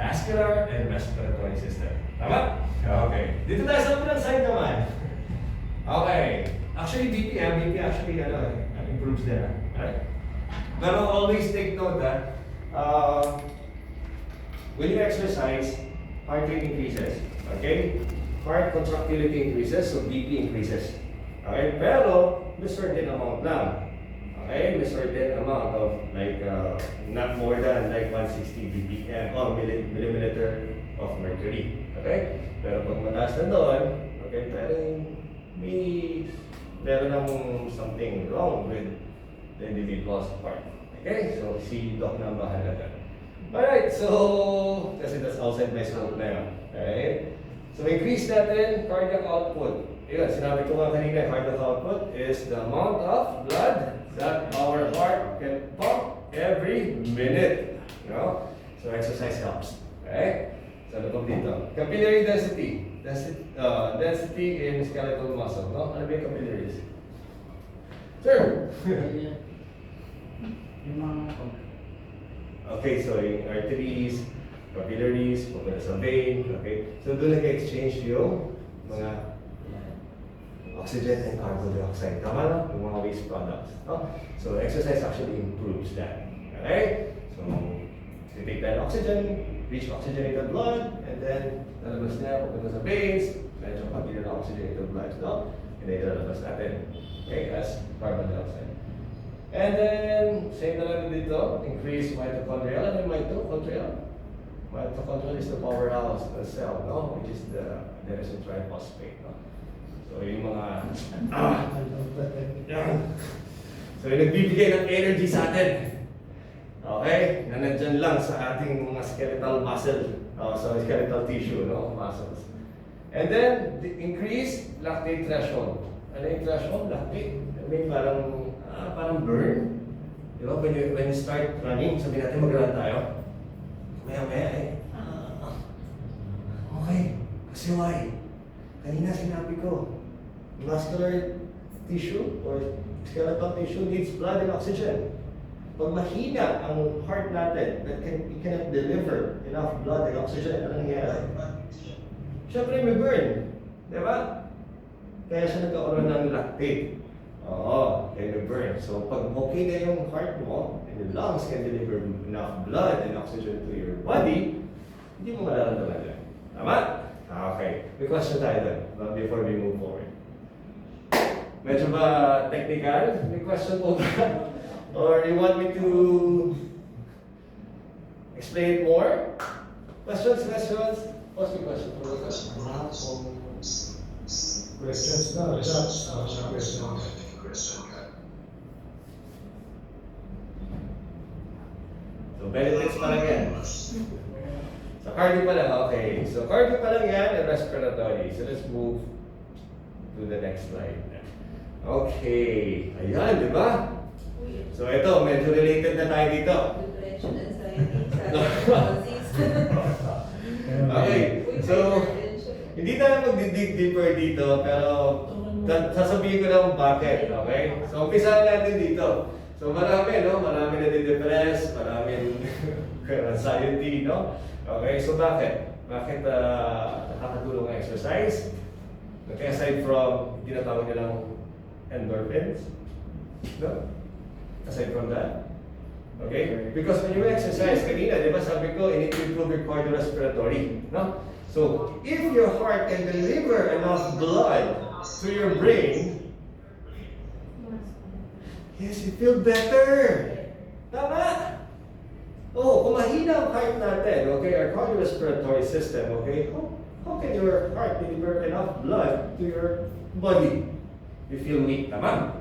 vascular and respiratory system. Tama? Okay. Dito tayo sa unang side naman. Okay. Actually, BP actually improves din. Right? Pero always take note that when you exercise, heart rate increases. Okay? Heart contractility increases, so BP increases. Okay? Pero, may certain amount lang. Okay? May certain amount of like, not more than like 160 BPM or millimeter of mercury. Okay? Pero pag mataas na doon, okay, meron ng something wrong with the individual's heart. Okay? So, si Doc na bahala na. Alright, so, kasi that's outside my scope na yun. Okay? So, increase natin cardiac output. Yun, sinabi ko nga kanina, cardiac output is the amount of blood that our heart can pump every minute. You know? So, exercise helps. Okay? So, ano pang dito? Capillary density. Density in skeletal muscle. No? Ano ba yung capillaries? Sure! Okay, so yung arteries, capillaries, pupunta sa vein, okay? So doon nag-exchange yung mga oxygen and carbon dioxide. Tama na? Yung mga waste products. No? So exercise actually improves that. Okay? So you take that oxygen, reach oxygenated blood, and then lalabas niya, pupunta sa veins, medyo pati na oxygenated blood, no? And then lalabas natin. Okay, as carbon dioxide. And then, same na lang dito, increase mitochondrial. Ano yung mitochondrial? Mitochondrial is the powerhouse of the cell, no? Which is the adenosine triphosphate, no? So, yung mga... So, yung nagbibigay ng energy sa atin. Okay? Na nandyan lang sa ating mga skeletal muscle. So, skeletal tissue, no? Muscles. And then, increase lactate threshold. Ano yung threshold? Lactate. I mean, parang burn. Di ba? When you start running, sabihin natin mag-run tayo. Maya-maya okay. Kasi why? Kanina sinabi ko, muscular tissue or skeletal tissue needs blood and oxygen. Pag mahina ang heart natin, it cannot deliver enough blood and oxygen, ano nangyayari? Siyempre may burn. Di ba? Kaya siya nagkakaroon ng lactate. Oo, can be burn. So, pag okay na yung heart mo, and the lungs can deliver enough blood and oxygen to your body, hindi mo mararamdaman yan. Tama? Okay. May question tayo doon before we move forward. Medyo ba technical? May question po ba? Or you want me to explain more? Questions? What's the question? Questions na, So, benefits pa lang yan. So, cardio pa lang. Okay. So, cardio pa lang yan and respiratory. So, let's move to the next slide. Okay. Ayan, di ba? So, ito, medyo related na tayo dito. Okay. So, hindi tayo mag-dig deeper dito, pero sasabihin ko lang bakit. Okay? So, umpisa natin dito. So, marami na di-depress, marami anxiety, no? Okay, so bakit? Bakit nakakatulong ang exercise? Okay, aside from, tinatawag nilang endorphins, no? Aside from that, okay? Because when you exercise, kanina, di ba sabi ko, you need to improve your cardiorespiratory, no? So, if your heart can deliver enough blood to your brain, yes, you feel better. Tama? Oh, kung mahina ang heart natin, okay, our cardiorespiratory system, okay, how can your heart deliver enough blood to your body? You feel weak, tama?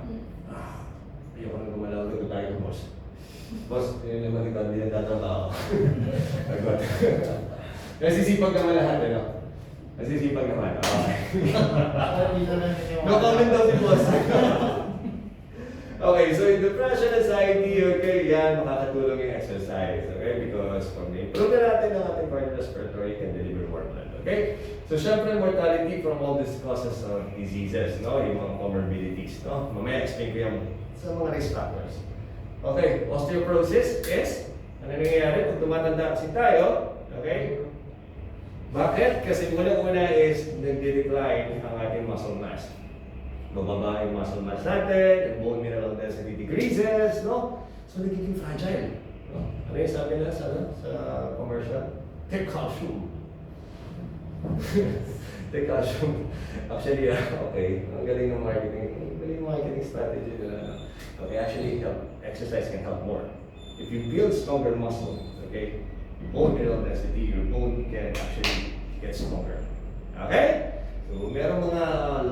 Ayoko na gumalaw na tayo, boss. Boss, yun naman ikaw, hindi nagtatrabaho. Agad. Nasisipag naman lahat, ano? Nasisipag naman, okay. No comment daw si boss. Okay, so in depression, anxiety, okay, yan, makakatulong yung exercise, okay? Because pag na-improve na natin ang ating cardiorespiratory, can deliver more blood, okay? So, syempre, mortality from all these causes of diseases, no? Yung mga comorbidities, no? Mamaya explain ko yung sa mga risk factors. Okay, osteoporosis is, ano nangyayari pag tumatanda kasi tayo, okay? Bakit? Kasi una-una is nagde-decline ang ating muscle mass. Bababa yung muscle mass natin, yung bone mineral density decreases, no? So nagiging fragile. No? Ano yung sabi nila sa commercial? Take calcium. Take calcium. Actually, okay. Ang galing ng marketing. Ang galing ng marketing strategy nila. Okay, actually, exercise can help more. If you build stronger muscle, okay, your bone mineral density, your bone can actually get stronger. Okay? So, meron mga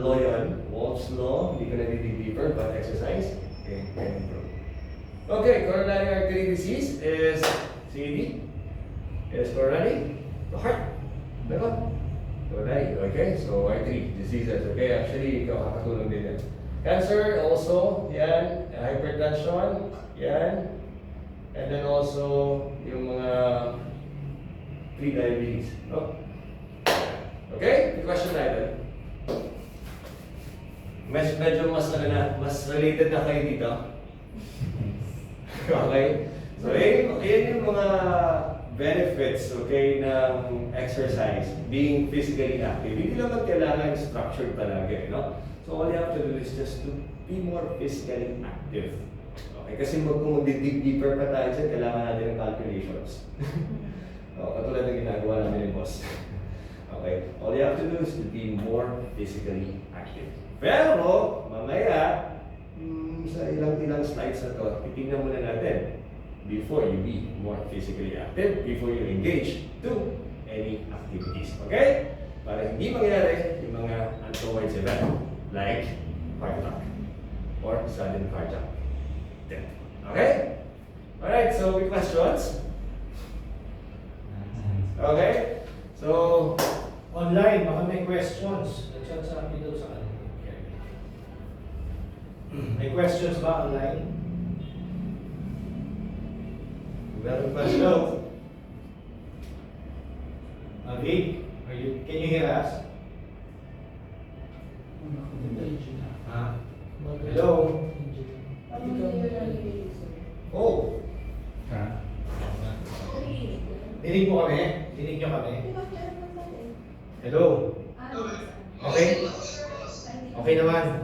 law yun. Wolff's Law, hindi ko na dig deeper, but exercise can improve. Okay, coronary artery disease is CAD. Is coronary, the heart. Diba? Coronary, okay? So, artery diseases, okay? Actually, ikaw kakatulong din yan. Cancer, also, yan. Hypertension, yan. And then also, yung mga pre-diabetes. No? Okay? The question natin. Medyo mas related na kayo dito. Okay? So, yan yung mga benefits, okay, ng exercise, being physically active. Hindi naman kailangan structured palagi, no? So, all you have to do is just to be more physically active. Okay? Kasi kung dig deeper pa tayo dyan, kailangan natin ng calculations. Katulad ng ginagawa namin ni boss. Okay? All you have to do is to be more physically active. Pero, mamaya, sa ilang slides na to, titingnan muna natin before you be more physically active, before you engage to any activities. Okay? Para hindi mangyari yung mga untoward event like heart attack or sudden cardiac death. Okay? Alright, so may questions? Okay? So, Online, baka may questions. Nag-chat sa amin daw sa kanila. May questions ba online? meron questions? Vic, can you hear us? Ha? Hello? Oh! Dinig mo kami? Dinig nyo kami? Hello? Okay? Okay naman.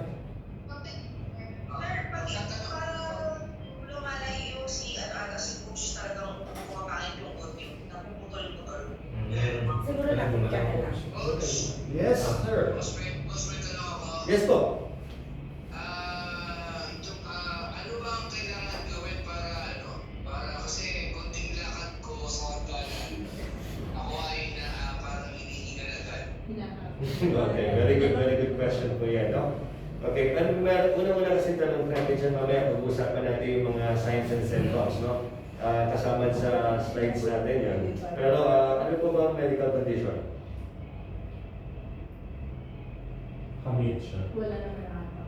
Siguro dapat ka na lang. Yes, sir. Yes po. Ano ba ang kailangan gawin para kasi konting lakad ko sa hagdanan, ako ay parang hinihingal agad. Okay, very good question po yan, no? Okay, una kasi tanong natin dyan mamaya, pag-usapan natin yung mga signs and symptoms, no? Kasama sa slides natin yan. Pero ano po ba ang medical condition? Commute siya. Wala naman ako.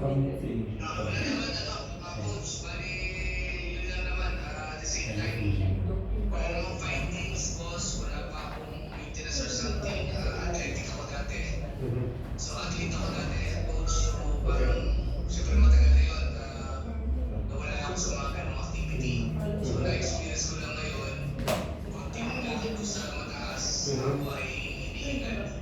Commute si Angel. Wala naman coach, bali yun lang naman, at the same time, wala namang findings, boss, wala pa akong maintenance or something, athletic ako dati. So athlete ako dati, coach, so parang, siyempre matagal na yun, nawala ako sa mga ganong activity. So na-experience ko lang ngayon, konting lakad ko sa mataas, ako ay hinihingal.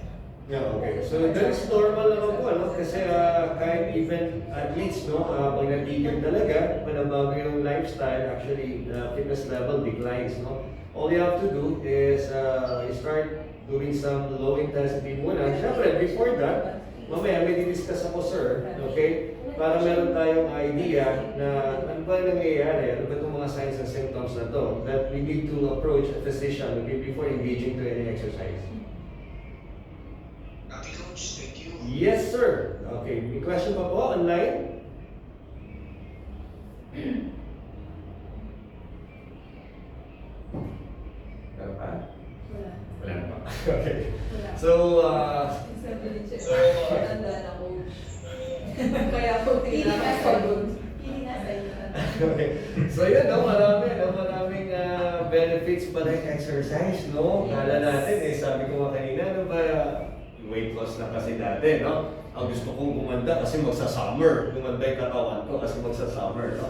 Yeah, okay. So that is normal naman po, no? Kasi kahit even athletes, no, pag natigil talaga, panabago yung lifestyle, actually, fitness level declines, no? All you have to do is you start doing some low intensity muna. Siyempre, before that, mamaya may discuss ako, sir, okay? Para meron tayong idea na ano ba nangyayari, ano ba itong mga signs and symptoms na to, that we need to approach a physician, okay, before engaging to any exercise. Happy coach, thank you. Yes, sir. Okay, may question pa po online? Meron pa? Wala. Wala na pa. Okay. Wala. So, Sabi ni Chef, So, tanda na coach. Kaya po tinanong ko doon. Hindi na sa'yo. okay. So yun, no, maraming benefits pala yung exercise, no? Yes. Kala natin, sabi ko nga kanina, ano ba, weight loss na kasi dati, no? Ang gusto kong gumanda kasi magsa-summer. Gumanda yung katawan ko kasi magsa-summer. No?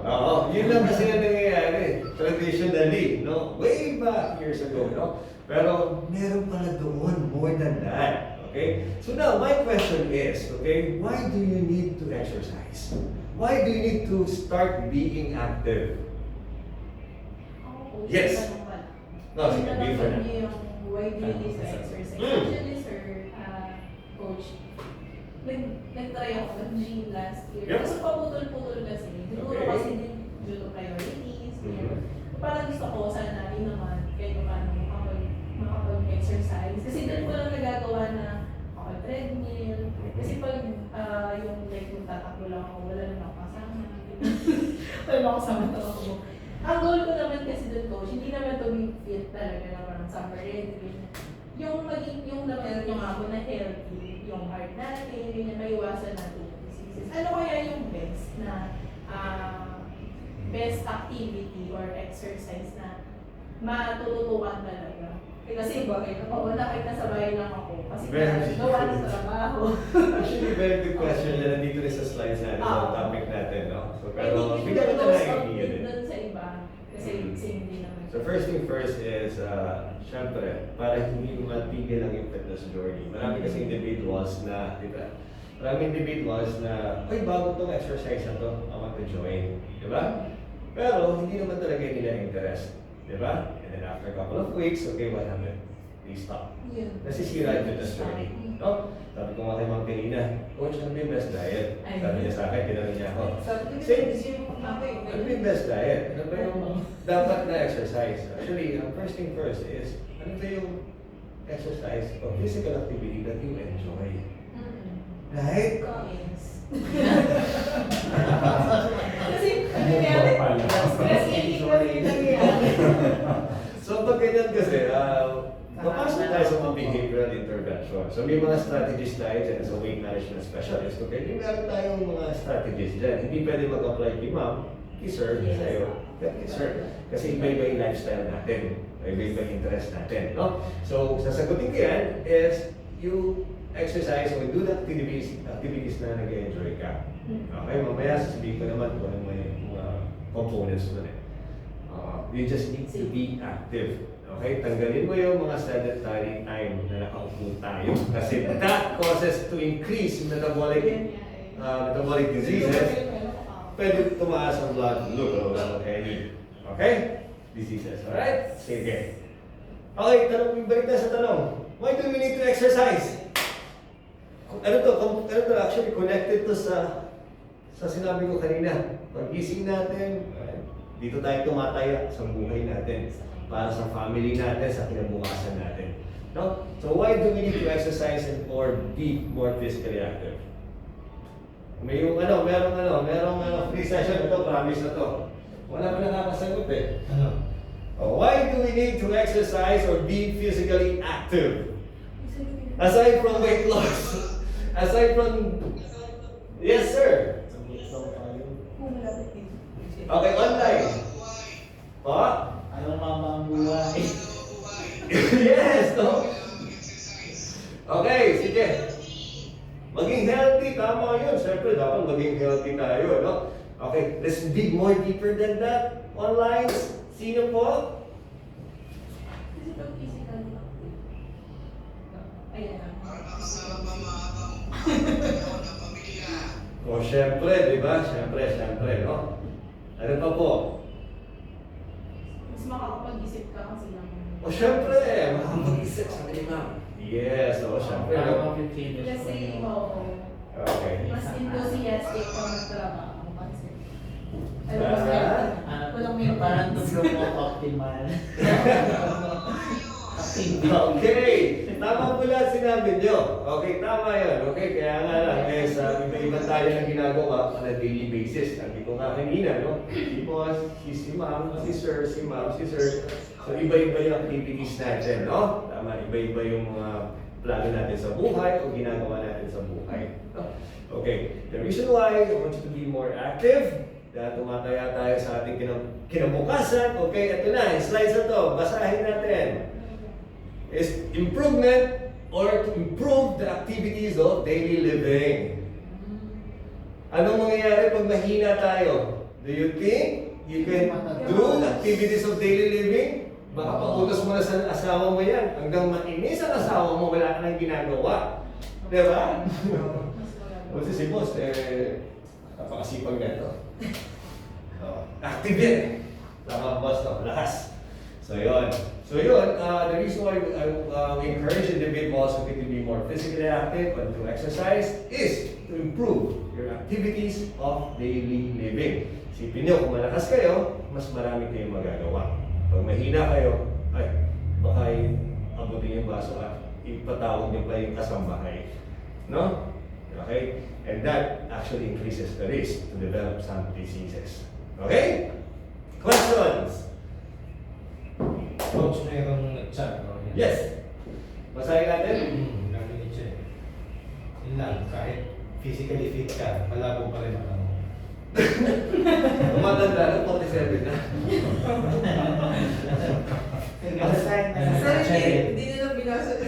Oo, yun lang kasi na nangyayari. Traditionally, no? Way back years ago, no? Pero meron pala doon, more than that. Okay? So now, my question is, okay, why do you need to exercise? Why do you need to start being active? Yes. No, sige, be for now. Why do you need to exercise? Mm. Actually, sir, coach, nag-try ako mag-gym last year. Yep. Kasi paputol-putol kasi. Siguro Okay. kasi din due to priorities. Mhm. Parang gusto ko sana rin naman kahit paano makapag-exercise. Kasi doon ko lang nagagawa na treadmill. Kasi pag yung like yung tatakbo lang ako, wala naman ako kasama. Wala naman ako kasama ako. Ang goal ko naman kasi doon, coach, hindi naman to be fit talaga na parang summer ready. Yung maging, yung naman yung ako na healthy, yung heart natin, yung maiwasan natin yung diseases. Ano kaya yung best na best activity or exercise na matututukan talaga? Kasi bakit? Oo, nakita sa bahay lang ako. Kasi Very gawa na sa trabaho. Actually, very good question na nandito rin sa slides natin, sa topic natin, no? So, I pero, think bigyan it kita will na stop idea din. doon sa iba. Kasi same din naman. So first thing first is, syempre, para hindi matigil ang yung fitness journey. Marami kasi individuals na, di ba? Marami individuals na, ay, bago itong exercise na to, I want to join. Di ba? Pero, hindi naman talaga nila interest. Di ba? And then after a couple of weeks, okay, what happened? They stop. Yun. Nasisira yung fitness journey. No? Sabi ko nga kay Ma'am kanina, Coach, ano ba yung best diet? Sabi niya sa akin, tinanong niya ako. Ano ba yung best diet? Ano ba yung dapat na exercise? Actually, ang first thing first is, ano ba yung exercise or physical activity that you enjoy? Right? Kasi, Ano ba pala? stress eating kasi nangyayari. So pag ganyan kasi, papasok tayo sa mga behavioral intervention. So may mga strategies tayo dyan as a weight management specialist. Okay, may meron tayong mga strategies dyan. Hindi pwede mag-apply kay ma'am, kay sir, sa'yo, kay sir. Kasi iba-iba yung lifestyle natin. Iba-iba yung interest natin. No? So sasagutin ko yan is you exercise or do the activities na nag-enjoy ka. Okay, mamaya sasabihin ko naman kung ano may mga components mo eh. You just need to be active. Okay, tanggalin mo yung mga sedentary time na nakaupo tayo. Kasi that causes to increase metabolic diseases. Pwede tumaas ang blood glucose o any. Okay? Diseases. Alright? Sige. Okay, balik tayo sa tanong. Why do we need to exercise? Ano to? Actually connected to sa sinabi ko kanina. Pag-gising natin, dito tayo tumataya sa buhay natin, para sa family natin, sa kinabukasan natin. No? So why do we need to exercise or be more physically active? Merong free session ito, promise na to. Wala pa nakakasagot eh. Ano? Why do we need to exercise or be physically active? Aside from weight loss. Aside from... Yes, sir. Okay, online. Pa? Ano mama ang buhay? Yes, no? Okay, sige. Maging healthy, tama yun. Siyempre, dapat maging healthy tayo, no? Okay, let's dig more deeper than that. Online, sino po? Physical activity. Ayan na. Para makasama pa mga pamilya ng pamilya. O, siyempre, di ba? Siyempre, no? Ano pa po? Mas makakapag-isip ka kasi lang. O, siyempre, makapag-isip sa kanila. Yes, o, siyempre. Parang No? 15 years Kasi, oo. Okay. Mas enthusiastic ka magtrabaho kasi. Walang may Parang dublong mo optimal. Okay, tama po lahat sinabi nyo. Okay, tama yun. Okay, kaya nga lang, sa iba-iba tayo na ginagawa on a daily basis. Sabi ko nga kanina, no? Si boss, si ma'am, si sir. So, iba-iba yung activities natin, no? Tama, iba-iba yung mga plano natin sa buhay o ginagawa natin sa buhay. No? Okay, the reason why I want you to be more active, dahil tumataya tayo sa ating kinabukasan. Okay, ito na, yung slides na to, basahin natin. Is improvement or to improve the activities of daily living. Anong mangyayari pag mahina tayo? Do you think you can do activities of daily living? Baka pautos mo na sa asawa mo yan. Hanggang mainis ang asawa mo, wala ka nang ginagawa. Diba? Kasi si boss, napakasipag na ito. Active yan. Tama boss, no? Lakas. So yun. The reason why we encourage individuals to be more physically active and to exercise is to improve your activities of daily living. Isipin nyo, kung malakas kayo, mas marami kayong magagawa. Pag mahina kayo, baka abutin yung baso at ipatawag niyo pa yung kasambahay. No? Okay? And that actually increases the risk to develop some diseases. Okay? Questions? Coach, mayroong nag-chat, no? Yes. Basahin natin. Lagi ni Che. Yun lang, kahit physically fit ka, malabo pa rin ang ano. Matanda na, 47 na. Sorry, Hindi nila binasa ko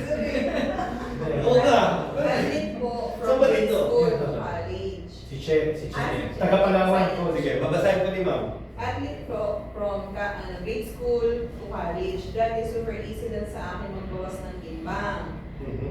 Oo nga. Athlete po Saan from ba grade dito? school to college. Si Che. Taga-Palawan ko. Sige, babasahin ko ni ma'am. Athlete from grade school to college. That is super easy lang sa akin magbawas ng timbang.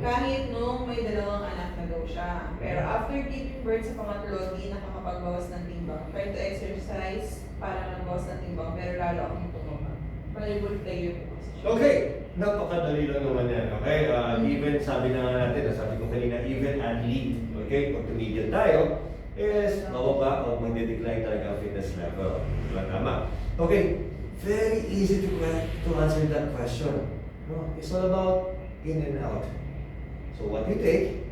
Kahit nung may 2 anak na daw siya. Pero after giving birth sa pangatlo, di nakakapagbawas ng timbang. Try to exercise para magbawas ng timbang, pero lalo akong tumama. Volleyball player po kasi siya. Okay, napakadali lang naman yan. Okay, even sabi na nga natin, sabi ko kanina, even athlete, okay, pag tumigil tayo, is mababa o magde-decline talaga ang fitness level. Diba tama? Okay, very easy to answer that question. No, it's all about in and out. So what you take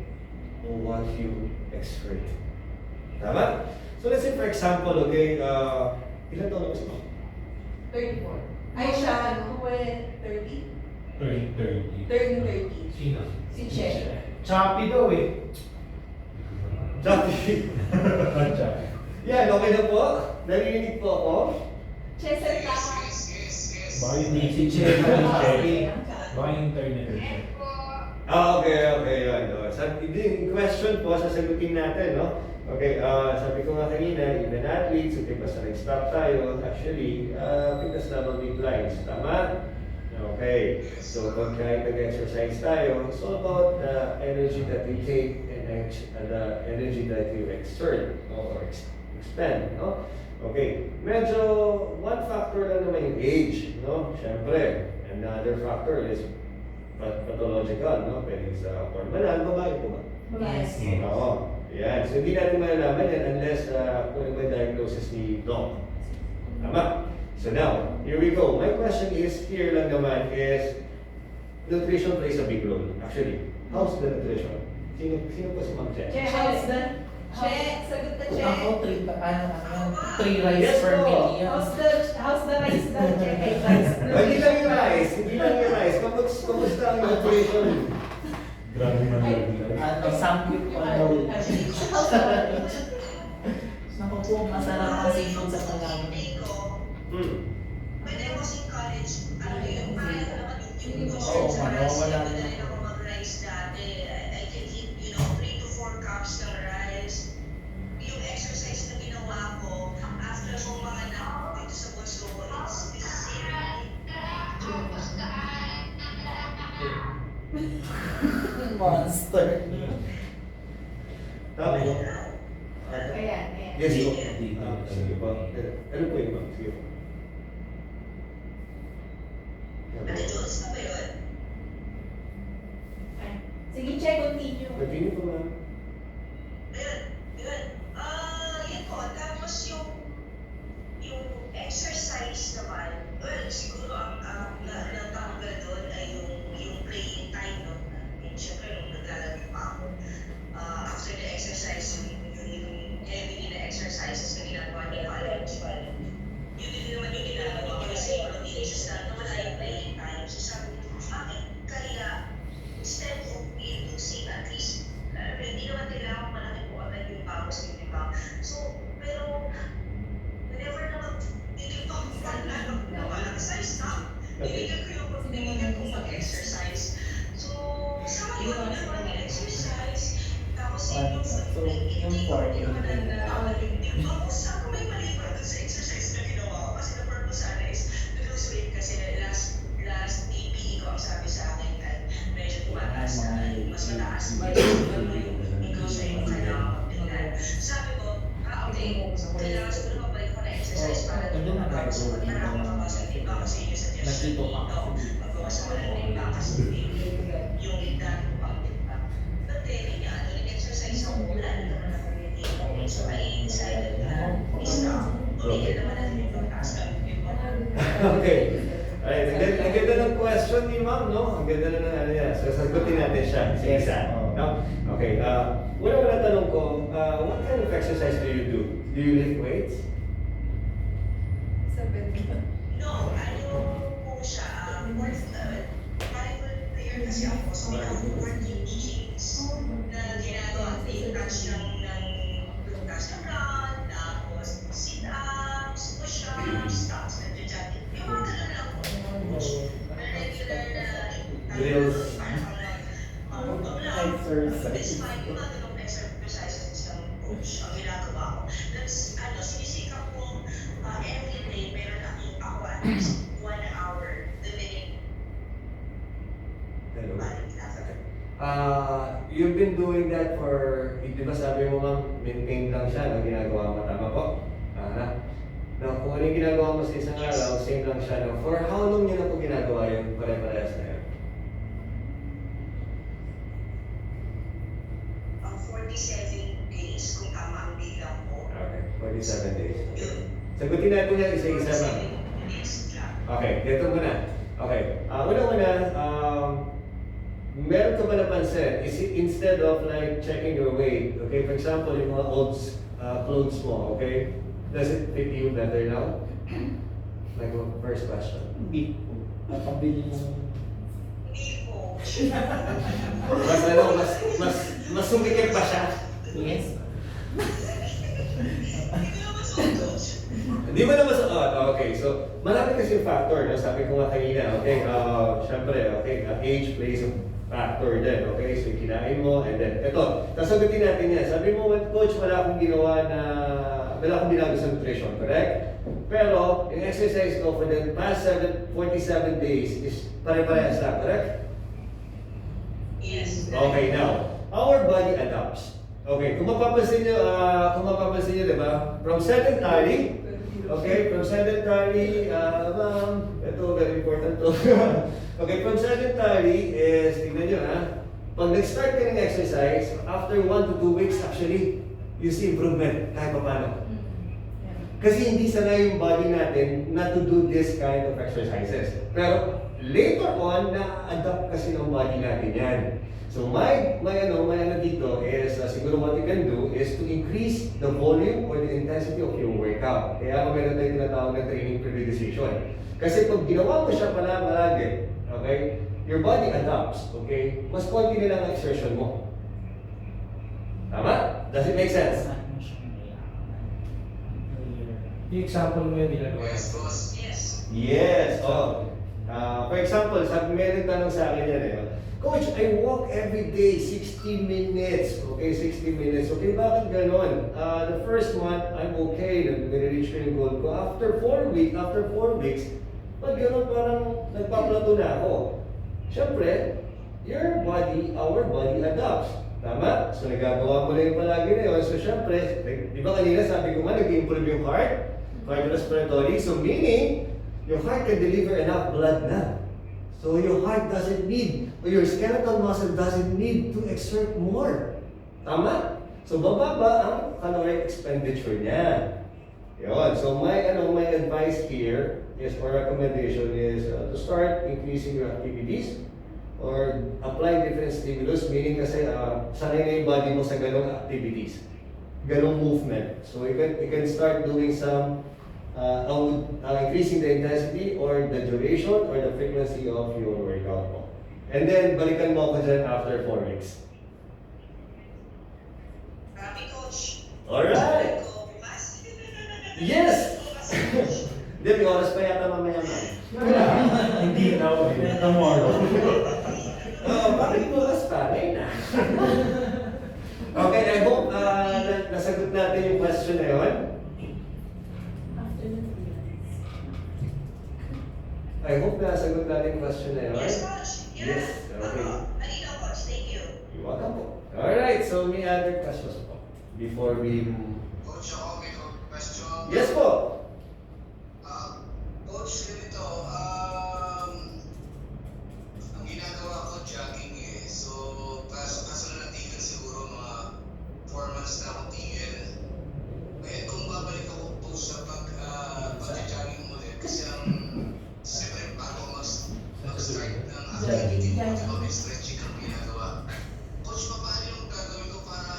or what you exert. Tama? So let's say for example, okay, ilan taon na ba si ma'am? 34. Ay siya, 30? 30. Turning 30. Sino? Si Che. Choppy daw eh. Jackie. Yan, okay na po? Narinig po ako? Che, salita Yes, ka. yes, yes, yes. Baka yung Si Che. Baka yung internet. Okay, yun. Yung question po, sasagutin natin, no? Okay, sabi ko nga kanina, even athletes, okay, basta nag-stop tayo, actually, fitness level declines. Tama? Okay, so pag kahit nag-exercise tayo, it's all about the energy that we take and the energy that you exert, no? Or expend, no? Okay, medyo one factor lang naman yung age, no? Siyempre, and the other factor is pathological, no? Pwede sa hormonal, babae po ba? Yes. Oo. Yan. So, hindi natin malalaman yan unless kung ano ba yung diagnosis ni Doc. Tama? So now, here we go. My question is, here lang naman is, nutrition plays a big role. Actually, how's the nutrition? Sino po si Ma'am Che? Che, how's the... Che, sagot na Che. Ako, 3 rice Yes, per po. meal yan. How's the rice daw, Che? Rice. Hindi lang yung rice. Hindi lang yung rice. Kamusta ang nutrition? Grabe man lang. Samgyup ko daw. How's the rice? Naku po, masarap ang seafood sa Palawan. When I was in college, yung kaya ko naman yung Oo, sa rice, wala yung na. madali ako mag-rice dati. I can eat, 3 to 4 cups ng rice. Yung exercise na ginawa ko, after ko mga anak dito sa Bonso, it's zero. Monster. Tapos? Ayan. Yes, po. Sige po. Ano po yun, ma'am? Sige po. Ate Jules, na ba yun? Sige, Che, continue. Continue po, ma'am. Yun. Yun po. Tapos yung exercise naman, well, siguro ang natanggal doon ay yung playing time, no? Yung syempre, nung naglalaro pa ako, after the exercise, yung heavy na exercises na ginagawa ni college, yun din naman yung ginagawa ko kasi yung teenagers na wala yung playing time. So sabi ko, bakit kaya instead of inducing at least So, yung 40. Saan ko may mali ba dun sa exercise na ginawa ko? Kasi the purpose sana is to lose weight kasi last TPE ko ang sabi sa akin at medyo tumataas na mas mataas. Ikaw sa iyo kailangan magtingnan. Sabi ko, okay, kailangan siguro mabalik ko na exercise para Doon na tayo. para ako mabawasan din ba kasi yung suggestion Nakito ka. dito, magbawasan ko ng timba kasi yung dati ko pang timba. But then, nag-exercise ako, wala na naman ako yung timba. So, I decided na stop. Tumigil naman natin yung pagtaas ng timba. Okay. Alright, ang ganda ng question ni ma'am, no? Ang ganda na ng ano niya. So, sagutin natin siya. Sige, isa. No? Okay. Una tanong ko, what kind of exercise do you do? Do you lift weights? No, ano po siya, parang player kasi ako, so may ako working meetings na ginagawa, touch ng butas ng run, tapos sit-ups, push-ups, tapos nag-jogging. Yung mga ganun lang po. Regular na Drills. Despite yung mga ganung exercises ng coach, ang ginagawa ko, sinisikap kong every day, meron ako at least 1 hour doing Hello? body class. You've been doing that for, di ba sabi mo ma'am, maintain lang siya, no? Ginagawa mo, tama po? No, kung ano yung ginagawa mo sa isang araw, same lang siya. No? For how long niyo na po ginagawa yung pare-parehas na yun? 47 days kung tama ang bilang ko. Okay, 47 days. Okay. Sagutin natin yan isa-isa ma'am. 47 days lang. Okay, dito muna. Okay, una-una, meron ka ba napansin, is it instead of like checking your weight, okay, for example, yung mga old clothes mo, okay, does it fit you better now? Like, first question. Hindi po. Napabili mo. Hindi po. Mas sumikip pa siya? Yes. Hindi ko naman suot. Hindi mo na masuot. Okay, so marami kasi yung factor, no? Sabi ko nga kanina, okay, syempre, okay, age plays a factor din, okay? So kinain mo, and then, eto, sasagutin natin yan. Sabi mo, coach, wala akong ginagawa sa nutrition, correct? Pero, yung exercise ko for the past 47 days is pare-parehas lang, correct? Yes. Okay, now, our body adapts. Okay, kung mapapansin nyo, di ba? From sedentary, ito, very important to. Okay, from sedentary is, tignan nyo ha, pag nag-start ka ng exercise, after 1 to 2 weeks, actually, you see improvement kahit pa paano. Kasi hindi sanay yung body natin na to do this kind of exercises. Pero later on, na-adapt kasi ng body natin yan. So my ano dito is, siguro what you can do is to increase the volume or the intensity of your workout. Kaya meron tayong tinatawag na training periodization. Kasi pag ginawa mo siya palagi, okay, your body adapts, okay? Mas konti na lang ang exertion mo. Tama? Does it make sense? Yung example mo yung ginagawa Yes, natin. boss. Yes. Yes. Oh. For example, sabi may nagtanong sa akin yan Coach, I walk every day 60 minutes. Okay, 60 minutes. Okay, bakit ganon? The first month, I'm okay. Nag-reach ko yung goal ko. After 4 weeks, pag ganon parang nagpa-plateau na ako. Siyempre, our body adapts. Tama? So nagagawa mo na yung palagi na yun. So siyempre, di ba kanina sabi ko nga, nag-improve yung heart, cardiorespiratory. So meaning, your heart can deliver enough blood na. So your heart doesn't need, or your skeletal muscle doesn't need to exert more. Tama? So bababa ang caloric expenditure niya. Yun. So my advice here is, or recommendation is to start increasing your activities or apply different stimulus, meaning kasi sanay na yung body mo sa ganong activities, ganong movement. So you can start doing some increasing the intensity or the duration or the frequency of your workout mo. And then, balikan mo ako dyan after 4 weeks. Happy coach. Alright! Go, bukas. Yes! Hindi, may oras pa yata mamaya na. Hindi na ako. Tomorrow. Bakit bukas pa? Ngayon na. Okay, I hope nasagot natin yung question na yun. After the clearance. I hope nasagot natin yung question na yun. Yes, Coach. Yeah. Yes, okay. Malinaw, Coach. Thank you. You're welcome po. Alright, so may other questions po before we... Coach, ako may question. Yes po! Coach, ganito, ang ginagawa ko jogging eh. So, kaso na natigil siguro mga 4 months na akong tigil. Ngayon kung babalik ako po sa pag-jogging ulit, kasi siyempre bago mag-start ng activity ko, may stretching ang ginagawa. Coach, paano yung gagawin ko para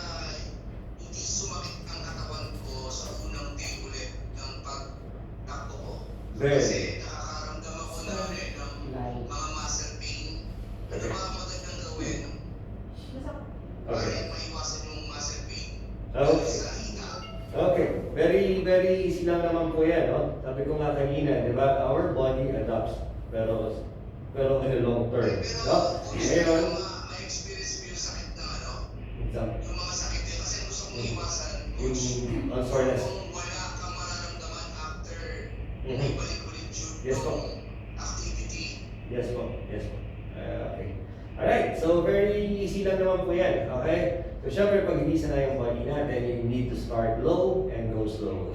hindi sumakit ang katawan ko sa unang day ulit ng pag-takbo ko? Kasi nakakaramdam ako ng mga muscle pain. Ano ba ang magandang gawin para maiwasan yung muscle pain? Okay. Sa hita. Okay, very easy lang naman po yan, no? Sabi ko nga kanina, di ba, our body adapts, pero in the long term, no? Ngayon, May experience mo yung sakit na ano? example, Yung mga sakit din kasi gusto kong iwasan. yung soreness. Kung wala kang mararamdaman after Mhm. ibalik ulit Yes, po. yung activity. Yes po, yes po. Okay. Alright, so very easy lang naman po yan, okay? So syempre pag hindi sanay yung body natin, you need to start low and go slow.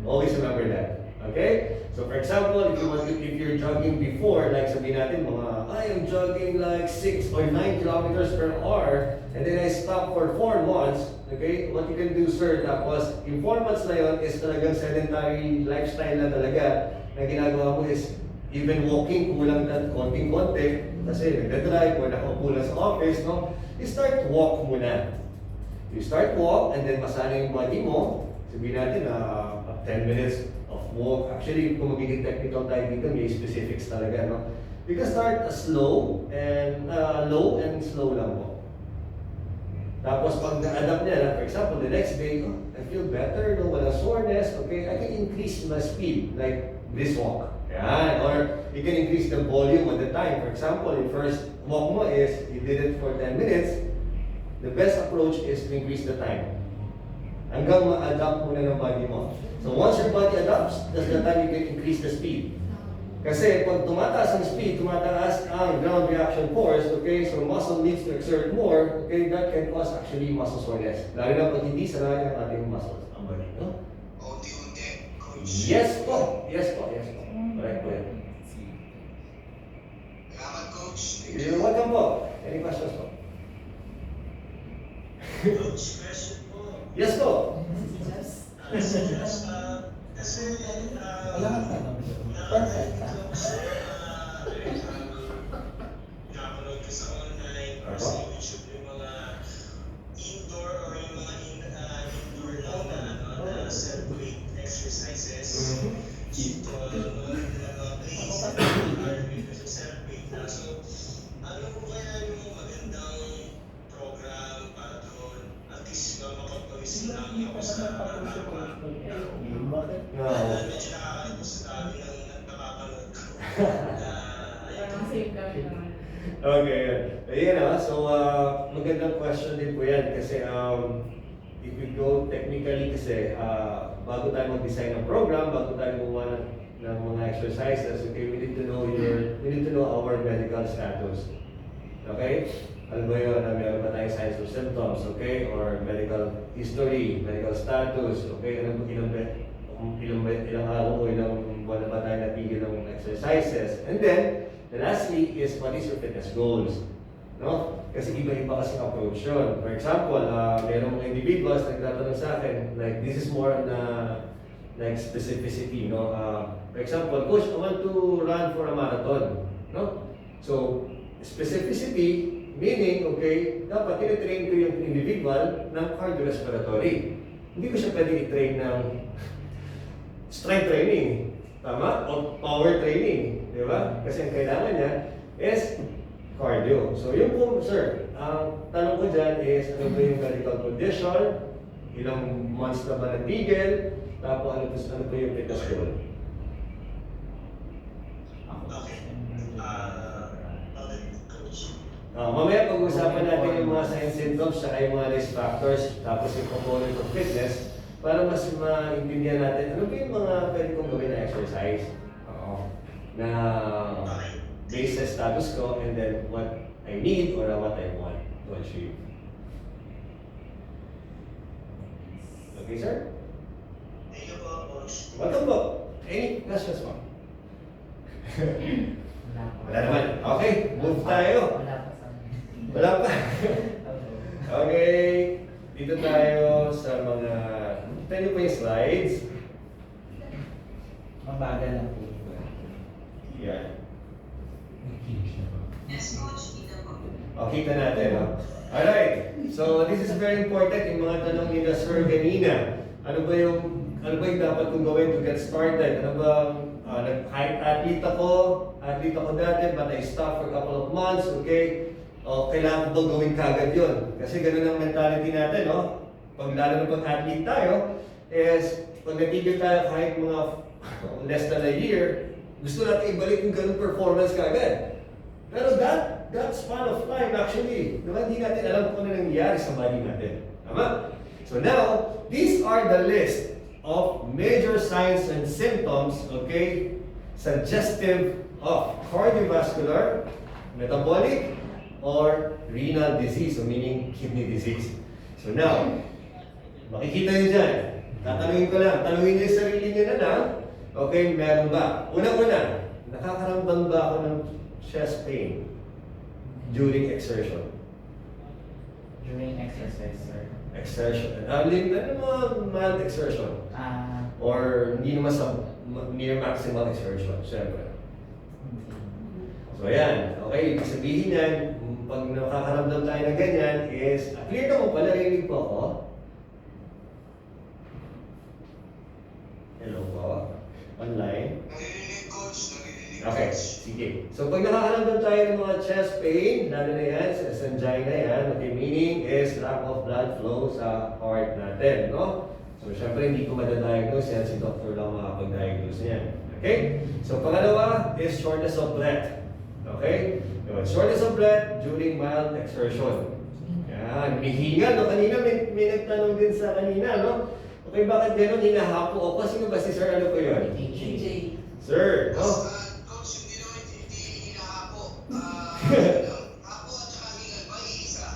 Always remember that, okay? So for example, if you're jogging before, like sabihin natin I am jogging like 6 or 9 kilometers per hour, and then I stop for 4 months, okay? What you can do, sir, tapos yung 4 months na yun is talagang sedentary lifestyle na talaga, na ginagawa mo is even walking, kulang na konting-konti, kasi nagdadrive or nakaupo lang sa office, no? You start walk muna. You start walk, and then masana yung body mo. Sabihin natin 10 minutes of walk. Actually, kung magiging technical tayo dito, may specifics talaga, no? You can start slow and low and slow lang po. Tapos pag na-adapt niya, for example, the next day, I feel better, no? Walang soreness, okay? I can increase my speed, like this walk. Yan. Or you can increase the volume of the time. For example, yung first walk mo is, you did it for 10 minutes, the best approach is to increase the time. Hanggang ma-adapt muna ng body mo. So once your body adapts, that's the time you can increase the speed. Kasi pag tumataas ang speed, tumataas ang ground reaction force, okay, so muscle needs to exert more, okay, that can cause actually muscle soreness. Lalo na pag hindi sanay ang ating muscles, ang body, no? Unti-unti, Coach. Yes po, yes po, yes po. Correct po yan. Salamat, Coach. You're welcome po. Any questions po? Coach, question po. Yes po. Kasi, Wala ka tanong. Perfect ka. napanood ko sa online or sa YouTube yung mga indoor or yung mga indoor lang na self-weight exercises. Ito, mga plays, RV kasi self-weight na. So, ano po kaya yung magandang program para doon? At least makapag-pawis lang ako sa araw. Bakit? No. Medyo nakakalimutan sa dami ng nakapanood ko. Parang same kami naman. Okay, ayan so magandang question din po yan kasi if we go technically kasi bago tayo mag-design ng program, bago tayo gumawa ng mga exercises, okay, we need to know our medical status. Okay? Alam mo yun, meron ba tayong signs or symptoms, okay? Or medical history, medical status, okay? Ilang araw o ilang buwan na ba tayo natigil ng exercises? And then, lastly is what is your fitness goals? No? Kasi iba-iba kasi approach yun. For example, merong mga individuals nagtatanong sa akin, like this is more on like specificity, no? For example, coach, I want to run for a marathon, no? So, specificity, meaning, okay, dapat tinitrain ko yung individual ng cardiorespiratory. Hindi ko siya pwede i-train ng strength training, tama? O power training, di ba? Kasi ang kailangan niya is cardio. So yun po, sir, ang tanong ko dyan is, ano ba yung medical condition, ilang months na ba natigil, tapos ano ba yung fitness goal? Okay. Coach. Mamaya pag-uusapan natin yung mga signs, symptoms, saka yung mga risk factors, tapos yung component of fitness, para mas maintindihan natin ano ba yung mga pwede kong gawin na exercise. Na based sa status ko and then what I need or what I want to achieve. Okay, sir? Thank you po, Coach. Welcome po. Any questions po? Wala pa. Wala naman. Okay, move tayo. Wala pa sa amin. Wala pa. Okay, dito tayo sa mga... Kita niyo po yung slides. Mabagal lang po. Yan. Yes, Coach. Dito po. O, kita natin, no? Alright, so this is very important. Yung mga tanong ni na Sir kanina. Ano ba yung dapat kong gawin to get started? Ano ba, kahit athlete ako dati, but I stopped for a couple of months, okay? O, kailangan ko bang gawin kagad yun? Kasi ganun ang mentality natin, no? Pag lalo na pag athlete tayo, is pag natigil tayo kahit mga less than a year, gusto natin ibalik yung ganung performance kagad. Pero that span of time actually, diba, hindi natin alam kung ano nangyayari sa body natin. Tama? So now, these are the list of major signs and symptoms, okay, suggestive of cardiovascular, metabolic, or renal disease, so meaning kidney disease. So now, makikita niyo dyan, tanungin niyo yung sarili niyo na lang, okay, meron ba? Una-una, nakakaramdam ba ako ng chest pain during exertion? During exercise, sir. Exertion. Ano mga mild exertion? Or hindi naman sa near maximal exertion, syempre. So ayan, okay, ibig sabihin yan, pag nakakaramdam tayo ng ganyan is, clear na mo pala, narinig po ako? Hello po? Online? Naririnig, Coach. Naririnig, Okay, Coach. sige. So pag nakakaramdam tayo ng mga chest pain, lalo na yan, sa angina yan, okay, meaning is lack of blood flow sa heart natin, no? So syempre hindi ko madadiagnose yan, si doctor lang makapag-diagnose niyan. Okay? So pangalawa is shortness of breath. Okay? Yun, shortness of breath during mild exertion. Yan, may hinga, no? Kanina may nagtanong din sa kanina, no? Okay, bakit gano'n hinahapo ako? Sino ba si Sir? Ano po yun? AJ. Sir, no? Coach, hindi naman hindi hinahapo. Hapo at saka hingal ba iisa?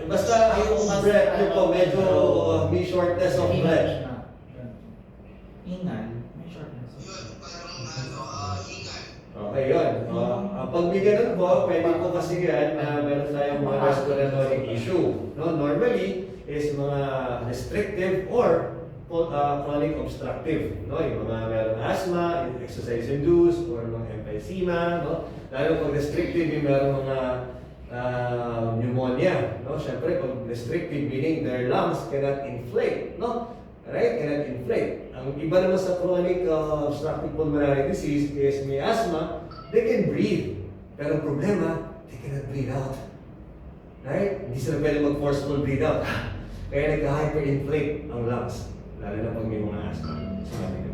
Basta yung breath nyo po, medyo may shortness of breath. Hingal. May shortness. Yun, parang hingal. Okay, yun. Pag may ganun po, pwede po kasi yan na meron tayong mga respiratory issue. No? Normally, is mga restrictive or chronic obstructive. No? Yung mga meron asthma, exercise-induced, or mga emphysema. No? Lalo pag restrictive, yung meron mga pneumonia. No? Siyempre, pag restrictive, meaning their lungs cannot inflate. No? Right? Cannot inflate. Ang iba naman sa chronic obstructive pulmonary disease is may asthma, they can breathe. Pero ang problema, they cannot breathe out. Right? Hindi sila pwede mag-forceful breathe out. Kaya nagka-hyperinflate ang lungs. Lalo na pag may mga asthma.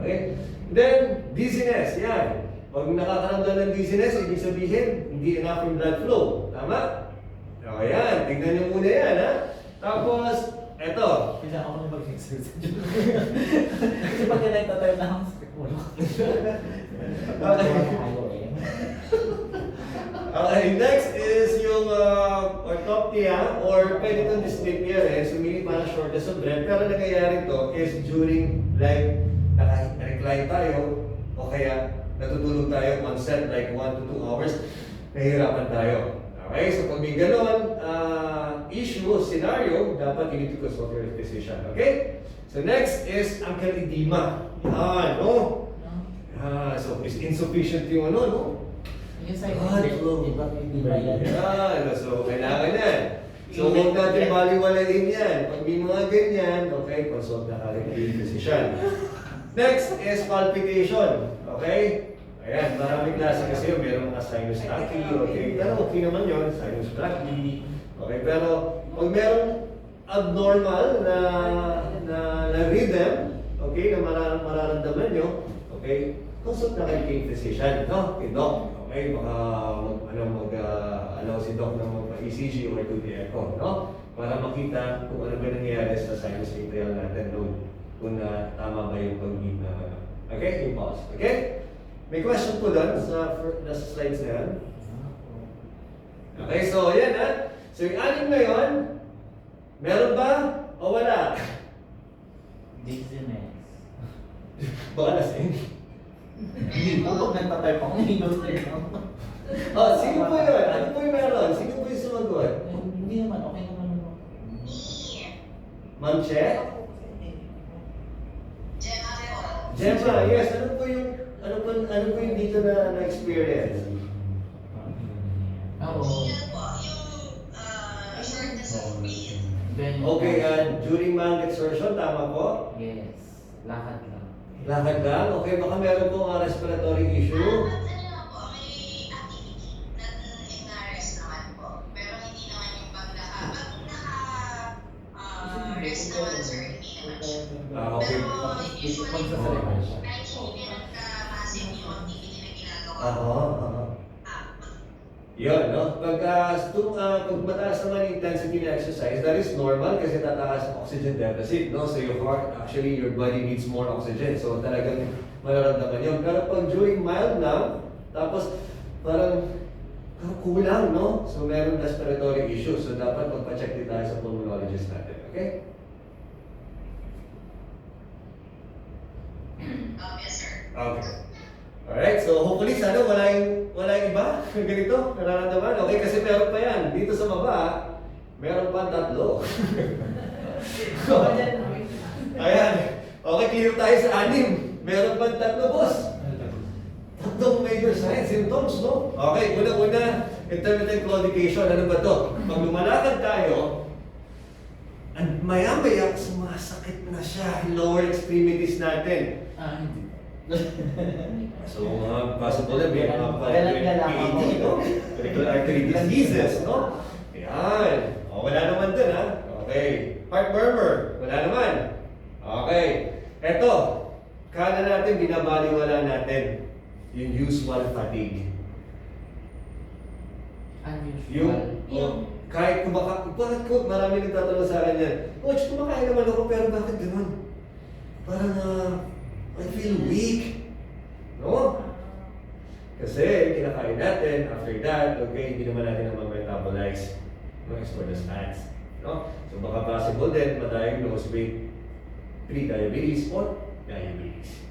Okay? Then, dizziness. Yan. Pag nakakaramdam ng dizziness, ibig sabihin, hindi enough yung blood flow. Tama? O yan. Tignan nyo muna yan, ha? Tapos, eto. Kailangan ko na mag-exercise. Kasi pag ganito tayo na ang script mo. Okay, next is yung orthopnea or pwede itong dyspnea rin. So, meaning parang shortness of breath. Pero nangyayari to is during like naka-recline tayo o kaya natutulog tayo on set like 1 to 2 hours, nahihirapan tayo. Okay, so pag may ganon issue, scenario, dapat you need to consult your physician. Okay? So next is ankle edema. Yan, no? So is insufficient yung ano, no? Yung sa'yo, Blood flow. di ba yan? Yan, so kailangan yan. So huwag natin baliwalain yan. Pag may mga ganyan, okay, consult na kagad yung physician. Next is palpitation. Okay? Ayan, maraming klase kasi yun. Meron mga sinus tachy, okay? Pero okay naman yun, sinus tachy. Okay, pero pag merong abnormal na rhythm, okay, na mararamdaman nyo, okay, consult na kayo kay physician, no? Kay doc, okay? Baka allow si Doc na magpa-ECG or 2D echo, no? Para makita kung ano ba nangyayari sa sinus atrial natin, no? Kung tama ba yung pag-beat na ano. Okay? Yung pulse. Okay? May question po doon sa slides na yan. Okay, so yan ha. So yung anim na yun, meron ba o wala? Dizziness. Baka lasing. Hindi po, pag nagtatay pa akong hinutay lang. Oh, sino po yun? Ano po yung meron? Sino po yung sumagot? Hindi naman, okay naman naman. Ma'am Che? Gemma, yes. Ano po yung dito na experience? Oo. Okay, during lung exertion, tama po? Yes, lakad lang. Lakad lang? Okay, baka meron pong respiratory issue. Okay. Yun, no? Pag mataas naman yung intensity na exercise, that is normal kasi tataas ang oxygen deficit, no? So your heart, actually, your body needs more oxygen. So talagang mararamdaman yun. Pero pag during mild lang, tapos parang kulang, no? So meron respiratory issue. So dapat magpa-check din tayo sa pulmonologist natin, okay? Yes, sir. Okay. Alright, so hopefully sana wala yung iba ganito, nararamdaman. Okay, kasi meron pa yan. Dito sa baba, meron pa 3. Ayan. Okay, clear tayo sa 6. Meron pa 3, boss. 3 major signs, symptoms, no? Okay, una-una, intermittent claudication. Ano ba to? Pag lumalakad tayo, and maya-maya, sumasakit na siya, lower extremities natin. Hindi. So, possible na may mga Galang-galang PAD, ako. no? Peripheral artery diseases, no? Ayan. O, wala naman dun, ha? Okay. Heart murmur, wala naman. Okay. Eto, kala natin, binabaliwala natin yung usual fatigue. Unusual. Kahit bakit ko, marami nagtatanong sa akin yan, Coach, kumakain naman ako, pero bakit ganun? Parang, I feel weak. No? Kasi kinakain natin, after that, okay, hindi naman natin naman metabolize. No, as for the stats. No? So baka possible din ma-diagnose with pre-diabetes or diabetes.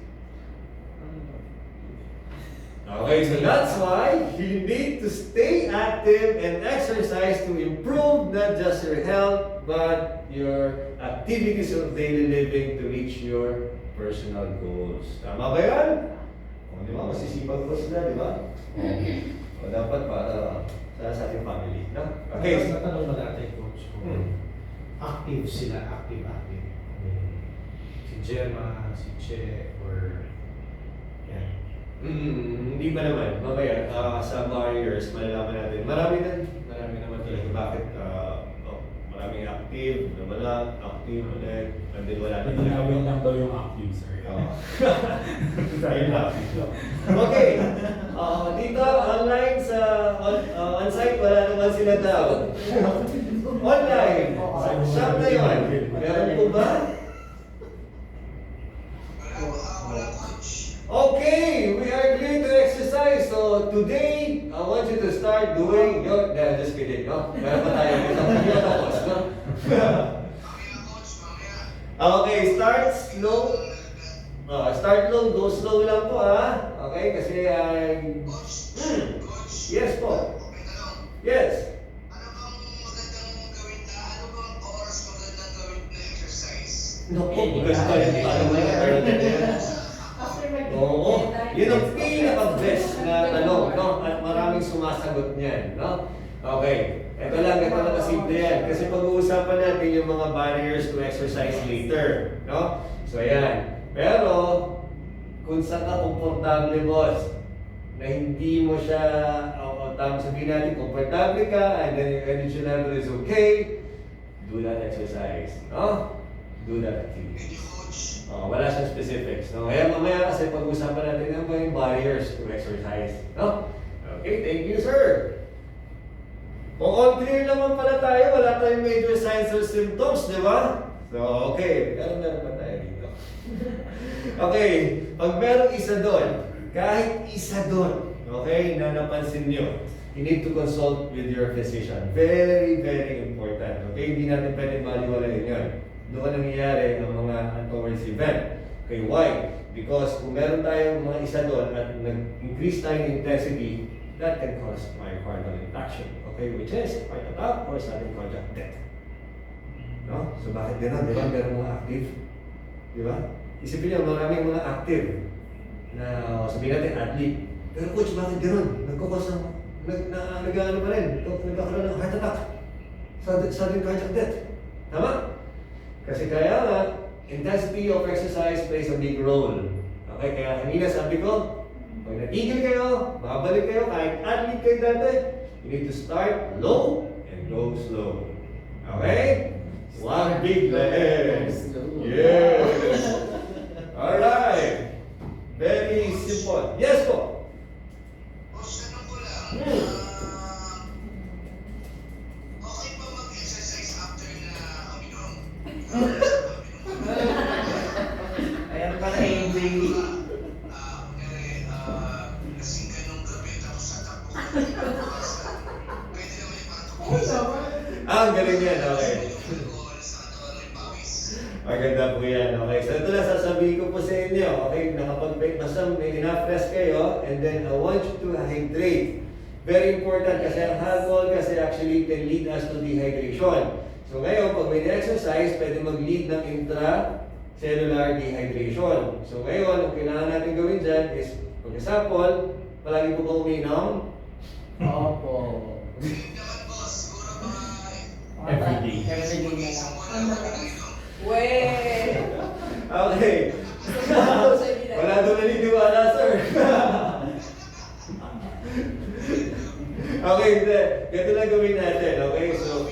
Okay, so that's why you need to stay active and exercise to improve not just your health, but your activities of daily living to reach your personal goals. Tama ba yan? O, di ba? Masisipag ko sila, di ba? O, dapat para sa ating family, no? Okay, Okay. sa tanong ba natin, Coach, kung active sila, active. Si Gemma, si Che, or yan. Hindi pa naman. Mamaya, sa barriers, malalaman natin. Marami naman talaga. Bakit? Maraming active, nawala, active, ulit, and then wala na Linawin lang daw yung active, sir. Ayun lang. Okay. Dito, online sa on-site, wala naman sila daw. Online. Shop na yun. Meron po ba? Wala, coach. Okay, we are going to exercise. So today, I want you to start doing your... No, just kidding, no? Meron pa tayo dito. Hindi na tapos, no? Mamaya, coach, mamaya. Okay, start slow. Start low, go slow lang po, ha? Okay, kasi Coach, yes po. may tanong. Yes. Ano bang magandang gawin ano bang oras magandang gawin na exercise? Naku, maganda yun. Ano ba yan? After Oo, yun ang pinaka-best na tanong, no? At maraming sumasagot niyan, no? Okay, ito lang kasimple yan. Kasi pag-uusapan natin yung mga barriers to exercise later, no? So, ayan. Pero, kung saan ka komportable, boss, na hindi mo siya, sabihin natin, komportable ka, and then your energy level is okay, do that exercise, no? Do that activity. Thank you, coach. Wala siyang specifics, no? Kaya mamaya kasi pag-usapan natin ano ba yung barriers to exercise, no? Okay, thank you, sir. Kung all clear naman pala tayo, wala tayong major signs or symptoms, di ba? So, okay. Pero meron pa tayo dito. Okay, pag merong isa doon, kahit isa doon, okay, na napansin nyo, you need to consult with your physician. Very, very important. Okay, hindi natin pwede baliwalayin yun. Doon nangyayari ang mga untoward event. Okay, why? Because kung meron tayong mga isa doon at nag-increase tayo in intensity, that can cause myocardial infarction. Okay, which is heart attack or sudden cardiac death. No? So bakit gano'n? Di ba? Meron mga active. Di ba? Isipin niyo, maraming mga active na sabihin natin athlete. Pero coach, bakit gano'n? Nagkukos ng nag-ano pa rin. Nagkakaroon ng heart attack. Sudden cardiac death. Tama? Kasi kaya nga, intensity of exercise plays a big role. Okay, kaya kanina sabi ko, pag natigil kayo, babalik kayo, kahit athlete kayo dati, you need to start low and go slow. Okay? One big leg. Yes. Alright. Very simple. Yes po. Boss, tanong ko lang. Okay ba mag-exercise after na uminom? Ayan pala, AJ. Lasing ka nung gabi tapos tatakbo ka na pwede naman yung patakbo. Ang galing yan. Okay. Sa katawan ng pawis. Maganda po yan. Okay. So ito lang sasabihin ko po sa inyo. Okay. Basta may enough rest kayo. And then I want you to hydrate. Very important kasi ang alcohol kasi actually can lead us to dehydration. So ngayon, pag may exercise, pwede mag-lead ng intracellular dehydration. So ngayon, ang kailangan natin gawin dyan is, for example, palagi po ba uminom? Opo. Hindi naman boss, siguro mga Everyday. Everyday na isang lang. buwan na uminom. Weh! Okay. Wala doon naniniwala, sir. Okay, hindi. Ganito lang gawin natin. Okay, so...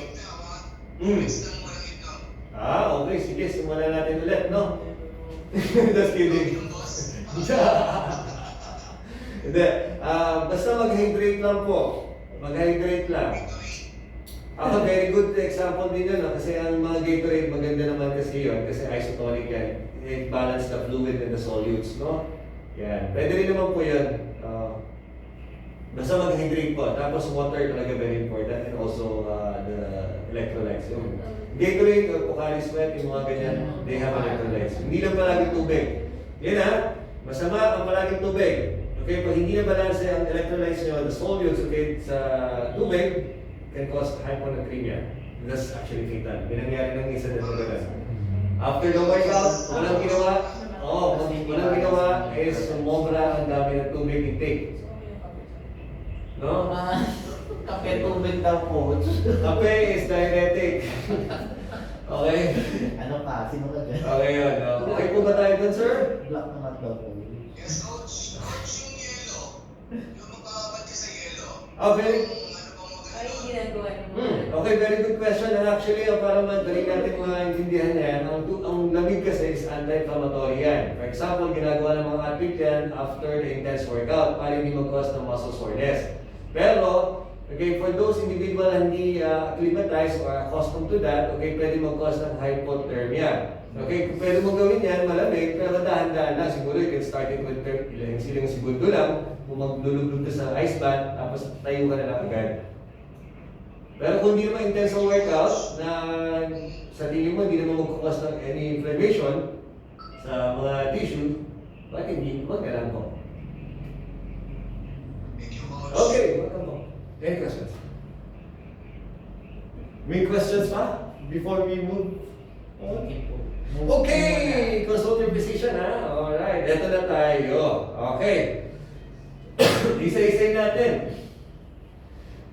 Okay, sige. Simulan natin ulit, no? Just kidding. Hindi. Basta mag-hydrate lang po. Mag-hydrate lang. Ako, very good example din yun. Kasi ang mga Gatorade, maganda naman kasi yun. Kasi isotonic yan. It balance the fluid and the solutes, no? Yan. Pwede rin naman po yan. Basta mag-hydrate po. Tapos water talaga very important. And also the electrolytes. Yung Gatorade or Pocari Sweat, yung mga ganyan, they have electrolytes. Hindi lang palagi tubig. Yan ha. Masama ang palaging tubig. Okay, pag hindi na balance ang electrolytes nyo, the solutes, okay, sa tubig, can cause hyponatremia. That's actually fatal. Binangyari ng isa na sa after the workout, walang ginawa. Walang ginawa is sumobra ang dami ng tubig intake. No? Kape tubig daw po. Kape is diuretic. Okay? Ano pa? Sino ka dyan? Okay yun. Okay po ba tayo dun, sir? Black naman daw po. Yes, coach. Coach, yung yelo. Yung magkakapat ka sa yelo. Very Ay, ginagawa naman. Okay, very good question. And actually, para madali natin maintindihan yan, ang lamig kasi is anti-inflammatory yan. For example, ginagawa ng mga athlete yan after the intense workout para hindi mag-cause ng muscle soreness. Pero, okay, for those individual na hindi acclimatized or accustomed to that, okay, pwede mag-cause ng hypothermia. Okay, kung pwede mo gawin yan, malamig, pero dahan-dahan lang. Siguro you can start it with ilang segundo lang, kung maglulubog ka sa ice bath, tapos tayo ka na lang agad. Pero kung hindi naman intense ang workout, na sa tingin mo hindi naman mag-cause ng any inflammation sa mga tissue, bakit hindi? Huwag ka lang po. Thank you, coach. Okay, welcome po. Any questions? May questions pa? Before we move? Okay po. Okay! Consult your physician, ha? Alright, eto na tayo. Okay. Isa-isay natin.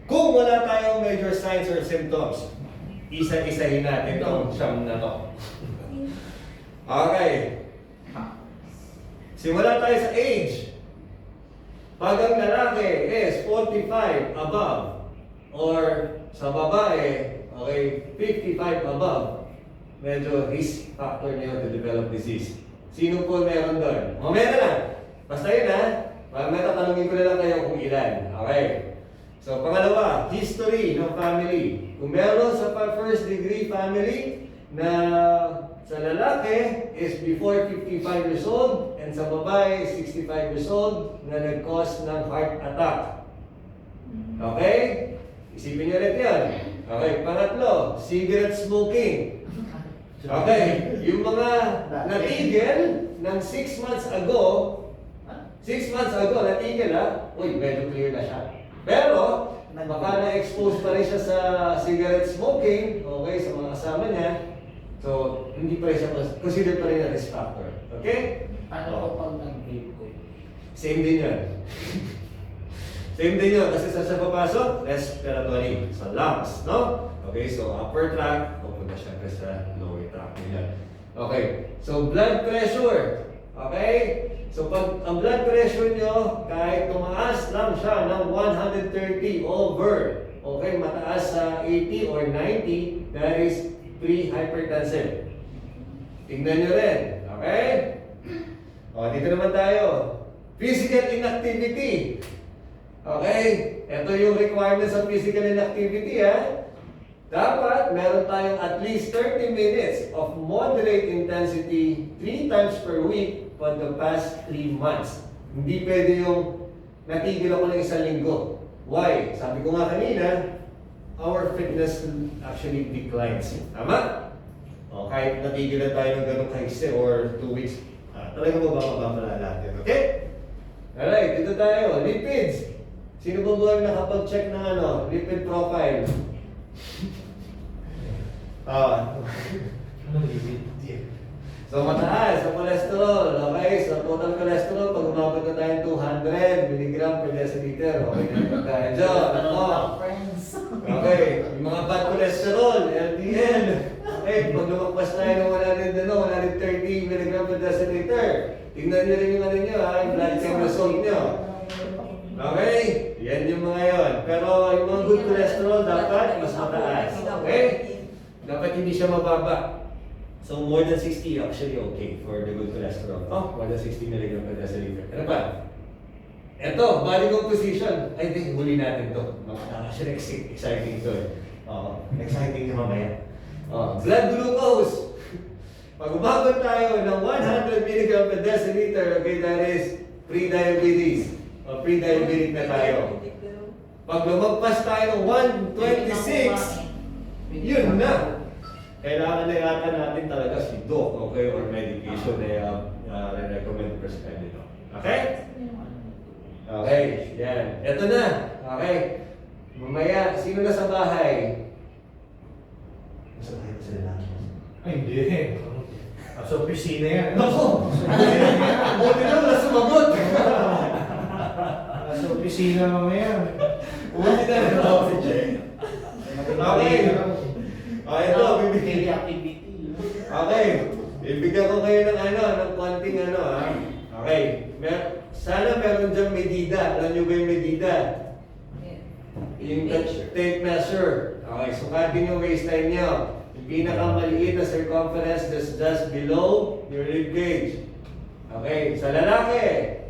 Kung wala tayong major signs or symptoms, isa-isahin natin itong siyam na to. Okay. Simula tayo sa age. Pag ang lalaki is 45 above or sa babae, okay, 55 above, medyo risk factor niyo to develop disease. Sino po meron doon? Mamaya na lang. Basta yun ha. Mamaya tatanungin ko na lang kayo kung ilan. Okay. So, pangalawa, history ng family. Kung meron sa first degree family na sa lalaki is before 55 years old and sa babae is 65 years old na nag-cause ng heart attack. Okay? Isipin niyo ulit yan. Okay, pangatlo, cigarette smoking. Okay, yung mga natigil ng 6 months ago, 6 months ago natigil ha, uy, medyo clear na siya. Pero, baka na-expose pa rin siya sa cigarette smoking, okay, sa mga kasama niya. So, hindi pa rin siya consider pa rin na risk factor. Okay? Ano ko pag nag-vape ko? Same din yun. Same din yun. Kasi sa papasok, respiratory. Sa lungs, no? Okay, so upper tract, pupunta syempre sa lower tract nila. Okay, so blood pressure. Okay? So pag ang blood pressure nyo, kahit tumaas lang siya ng 130 over, okay, mataas sa 80 or 90, that is pre-hypertensive. Tingnan nyo rin. Okay? O, dito naman tayo. Physical inactivity. Okay? Ito yung requirements of physical inactivity, ha? Dapat meron tayong at least 30 minutes of moderate intensity 3 times per week for the past 3 months. Hindi pwede yung natigil ako ng 1 linggo. Why? Sabi ko nga kanina, our fitness actually declines. Tama? O, kahit natigil na tayo ng ganong kaise or 2 weeks, talagang mababa pala natin. Okay? Alright, dito tayo. Lipids. Sino ba nakapag-check ng lipid profile? So mataas sa cholesterol, okay? So total cholesterol, pag umabot na tayo 200 mg per deciliter, okay na tayo dyan. Okay, yung mga bad cholesterol, LDL, okay, pag lumagpas tayo ng 130 mg per deciliter, tingnan nyo rin yung nyo, yung blood chem result nyo. Okay? Yan yung mga yon. Pero yung mga good cholesterol dapat mas mataas. Okay? Dapat hindi siya mababa. So more than 60 actually okay for the good cholesterol. Oh, more than 60 mg per deciliter. Ano pa? Ito, body composition. Ay, di, huli natin to. Actually, exciting to eh. Exciting yung mamaya. Blood glucose. Pag umabot tayo ng 100 mg per deciliter, okay, that is pre-diabetes. O pre-diabetic na tayo. Pag lumagpas tayo ng 126, yun na. Kailangan na yata natin talaga si doc, okay, or medication na recommend prescribe nito. Okay? Okay, yan. Ito na. Okay. Mamaya, sino na sa bahay? Nasa bahay ko sila lang. Ay, hindi. Sa opisina yan. Ako! Buti na wala sumagot! Sa opisina mamaya. Buti na rin ako si Jay. Okay. Ito, bibigyan. Daily activity. Okay. Bibigyan ko kayo ng konting ha. Okay. Sana meron dyan medida. Alam nyo ba yung medida? Yung tape measure. Okay, sukatin yung waistline nyo. Yung pinakamaliit na circumference is just below your rib cage. Okay, sa lalaki,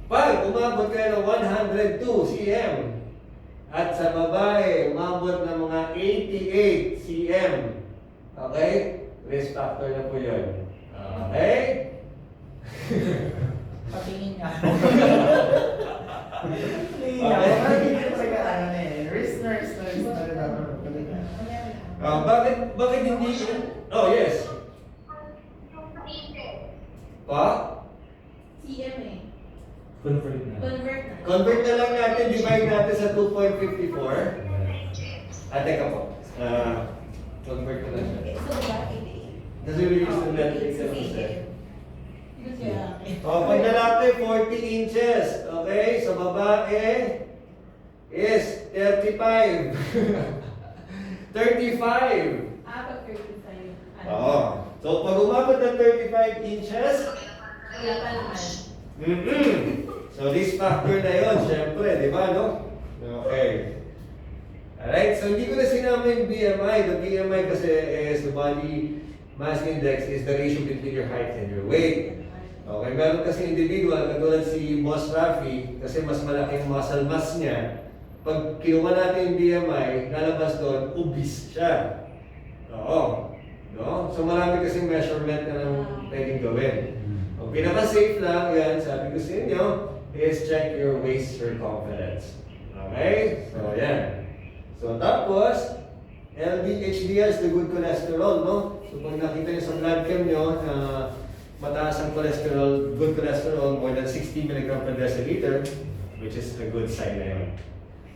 pag umabot kayo ng 102 cm, at sa babae, umabot ng mga 88 cm, okay, risk factor na po yun. Okay? Patingin nga. Bakit hindi? Oh, yes. Pa? CM eh. Convert na. Convert na. Convert na lang natin, divide natin sa 2.54. Teka po. Convert na lang siya. So, bakit? Kasi we use the metric sa Kasi pag lalaki, 40 inches. Okay? Sa babae is 35. 35. pag 35. Oo. So, pag umabot ng 35 inches, Wala pa naman. So, this factor na yun, syempre, di ba, no? Okay. Alright, so hindi ko na sinama yung BMI. The BMI kasi is the body mass index is the ratio between your height and your weight. Okay, meron kasi individual, katulad si Boss Rafi, kasi mas malaking muscle mass niya. Pag kinuha natin yung BMI, lalabas doon, obese siya. Oo. No? So marami kasing measurement na lang pwedeng gawin. Ang pinaka-safe lang yan, sabi ko sa inyo, is check your waist circumference. Okay? So yan. So tapos, LDL, is the good cholesterol, no? So pag nakita niyo sa blood chem nyo na mataas ang cholesterol, good cholesterol, more than 60 mg per deciliter, which is a good sign na yun.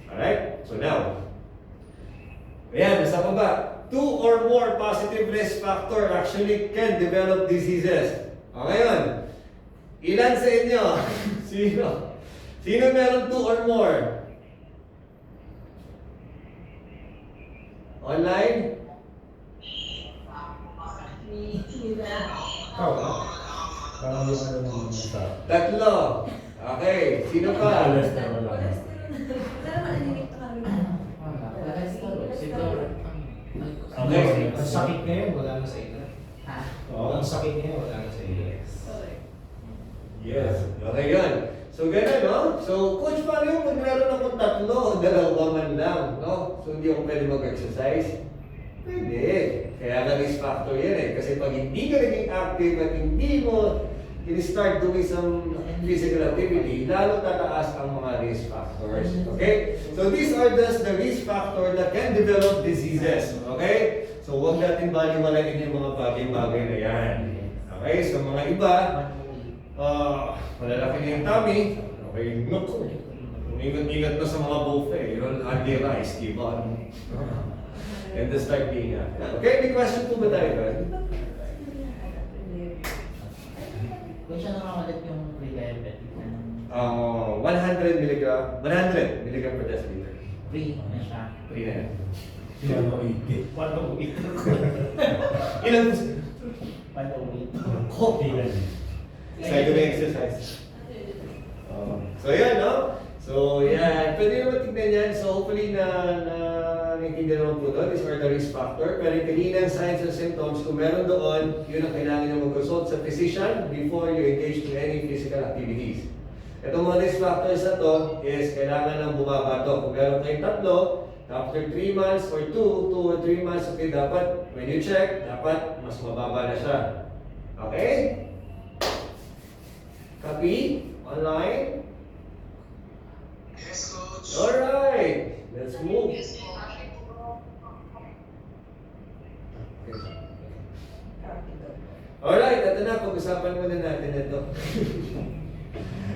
Alright? So now, ayan, nasa baba. 2 or more positive risk factor actually can develop diseases. Okay yun. Ilan sa inyo? Sino? Sino meron 2 or more? Online? Parang yung ano nung sa... Tatlo. Okay. Sino pa? Cholesterol lang. Okay. Ang sakit ngayon, wala na sa ina. Oo. Ang sakit ngayon, wala na sa ina. Yes. Okay yun. So ganun, no? So, coach, paano yung pag meron akong tatlo o dalawa man lang, no? So, hindi ako pwede mag-exercise? Pwede. Kaya nga risk factor yan eh. Kasi pag hindi ka naging active at hindi mo in-start doing some physical activity, lalo tataas ang mga risk factors. Okay? So these are just the risk factor that can develop diseases. Okay? So huwag natin baliwalain yung mga bagay-bagay na yan. Okay? So mga iba, malalaki na yung tummy. Okay, look. Ingat-ingat na sa mga buffet. Yun, only rice, diba? And then start being active. Okay, may question po ba tayo ba? Kung siya nakakalit yung pre-diabetic na 100 mg per deciliter. pre na siya. Pre na yan. Ano, 80. Ilan? 108. Coffee lang. Side of exercise. So yan, no? So yan, pwede naman tignan yan. So hopefully naintindihan naman po doon. These are the risk factor. Pero yung kaninang signs and symptoms, kung meron doon, yun ang kailangan nyo mag-consult sa physician before you engage to any physical activities. Itong mga risk factors na to is kailangan ng bumaba to. Kung meron kayong tatlo, after 3 months or 2 or 3 months, okay, dapat, when you check, dapat mas mababa na siya. Okay? Copy? Online? Yes, coach. Alright! Let's move. Alright, ito na. Pag-usapan muna natin ito.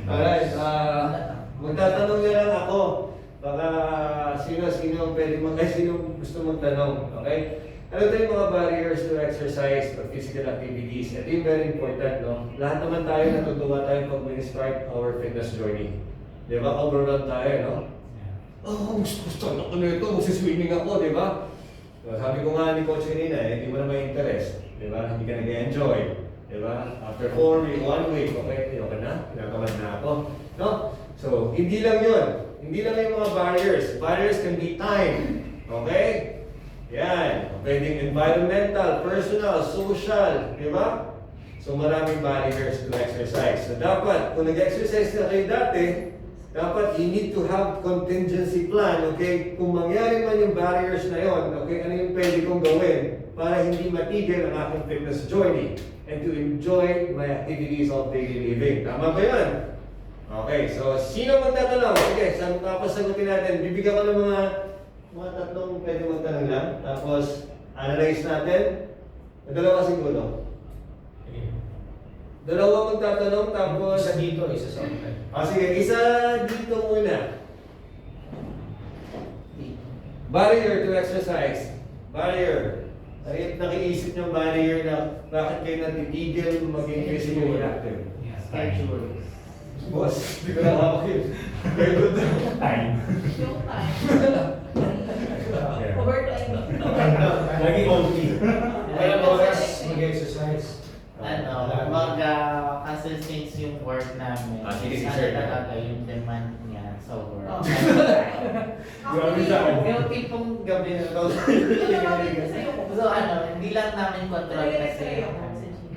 Alright, magtatanong na lang ako. Baka sino pwede sino gusto magtanong. Okay? Ano tayo yung mga barriers to exercise or physical activities? Ito yung very important, no? Lahat naman tayo natutuwa tayo pag we start our fitness journey. Di ba? Overrun tayo, no? Oh, gusto na ko na ito. Magsiswimming ako, di ba? So, sabi ko nga ni Coach kanina, hindi mo na may interest. Di ba? Hindi ka nag-enjoy. Di ba? After 1 week, okay na? Pinagawan na ako. No? So, hindi lang yun. Hindi lang yung mga barriers. Barriers can be time. Okay? Yan. Pwedeng environmental, personal, social. Di ba? So, maraming barriers to exercise. So, dapat, kung nag-exercise na kayo dati, dapat you need to have contingency plan, okay? Kung mangyari man yung barriers na yon, okay, ano yung pwede kong gawin para hindi matigil ang aking fitness journey and to enjoy my activities of daily living. Tama ba yan? Okay, so sino magtatanong? Okay, tapos sagutin natin. Bibigyan ko ng mga tatlong pwede magtanong lang. Tapos analyze natin. Dalawa siguro. Dalawa magtatanong tapos... Isa dito, isa sa online. Sige, isa dito muna. Barrier to exercise. Barrier. Nakiisip niyong barrier na bakit kayo natitigil maging physically active. Schedule. Boss, hindi ko na hawak yun. Very good. Time. Yung time. Overtime. Lagi OT. Ilang oras mag-exercise? Kasi since yung work namin, Sige, sir. talaga yung demand niya sa work. Grabe sa akin. Yung tipong gabi na to. So hindi lang namin control kasi Nag-try ako sa gym.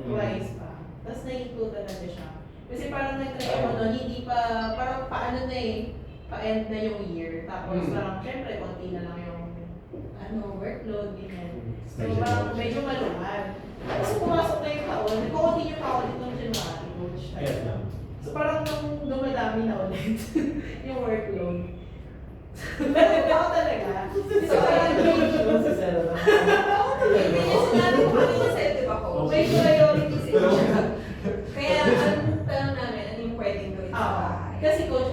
Twice pa. Tapos na-include talaga siya. Kasi parang nag-try ako noon, hindi pa, parang paano na eh. pa-end na yung year. Tapos parang syempre, konti na lang yung workload, ganyan. So parang medyo maluwag. Tapos pumasok na yung taon, nagko-continue pa ako nitong January, coach. So parang nung dumadami na ulit yung workload. Ako talaga. So parang Hindi niya sinabi ko kanina sa ito ba ko? may priority sila. Kaya ang tanong namin, ano yung pwedeng gawin sa bahay? Kasi coach,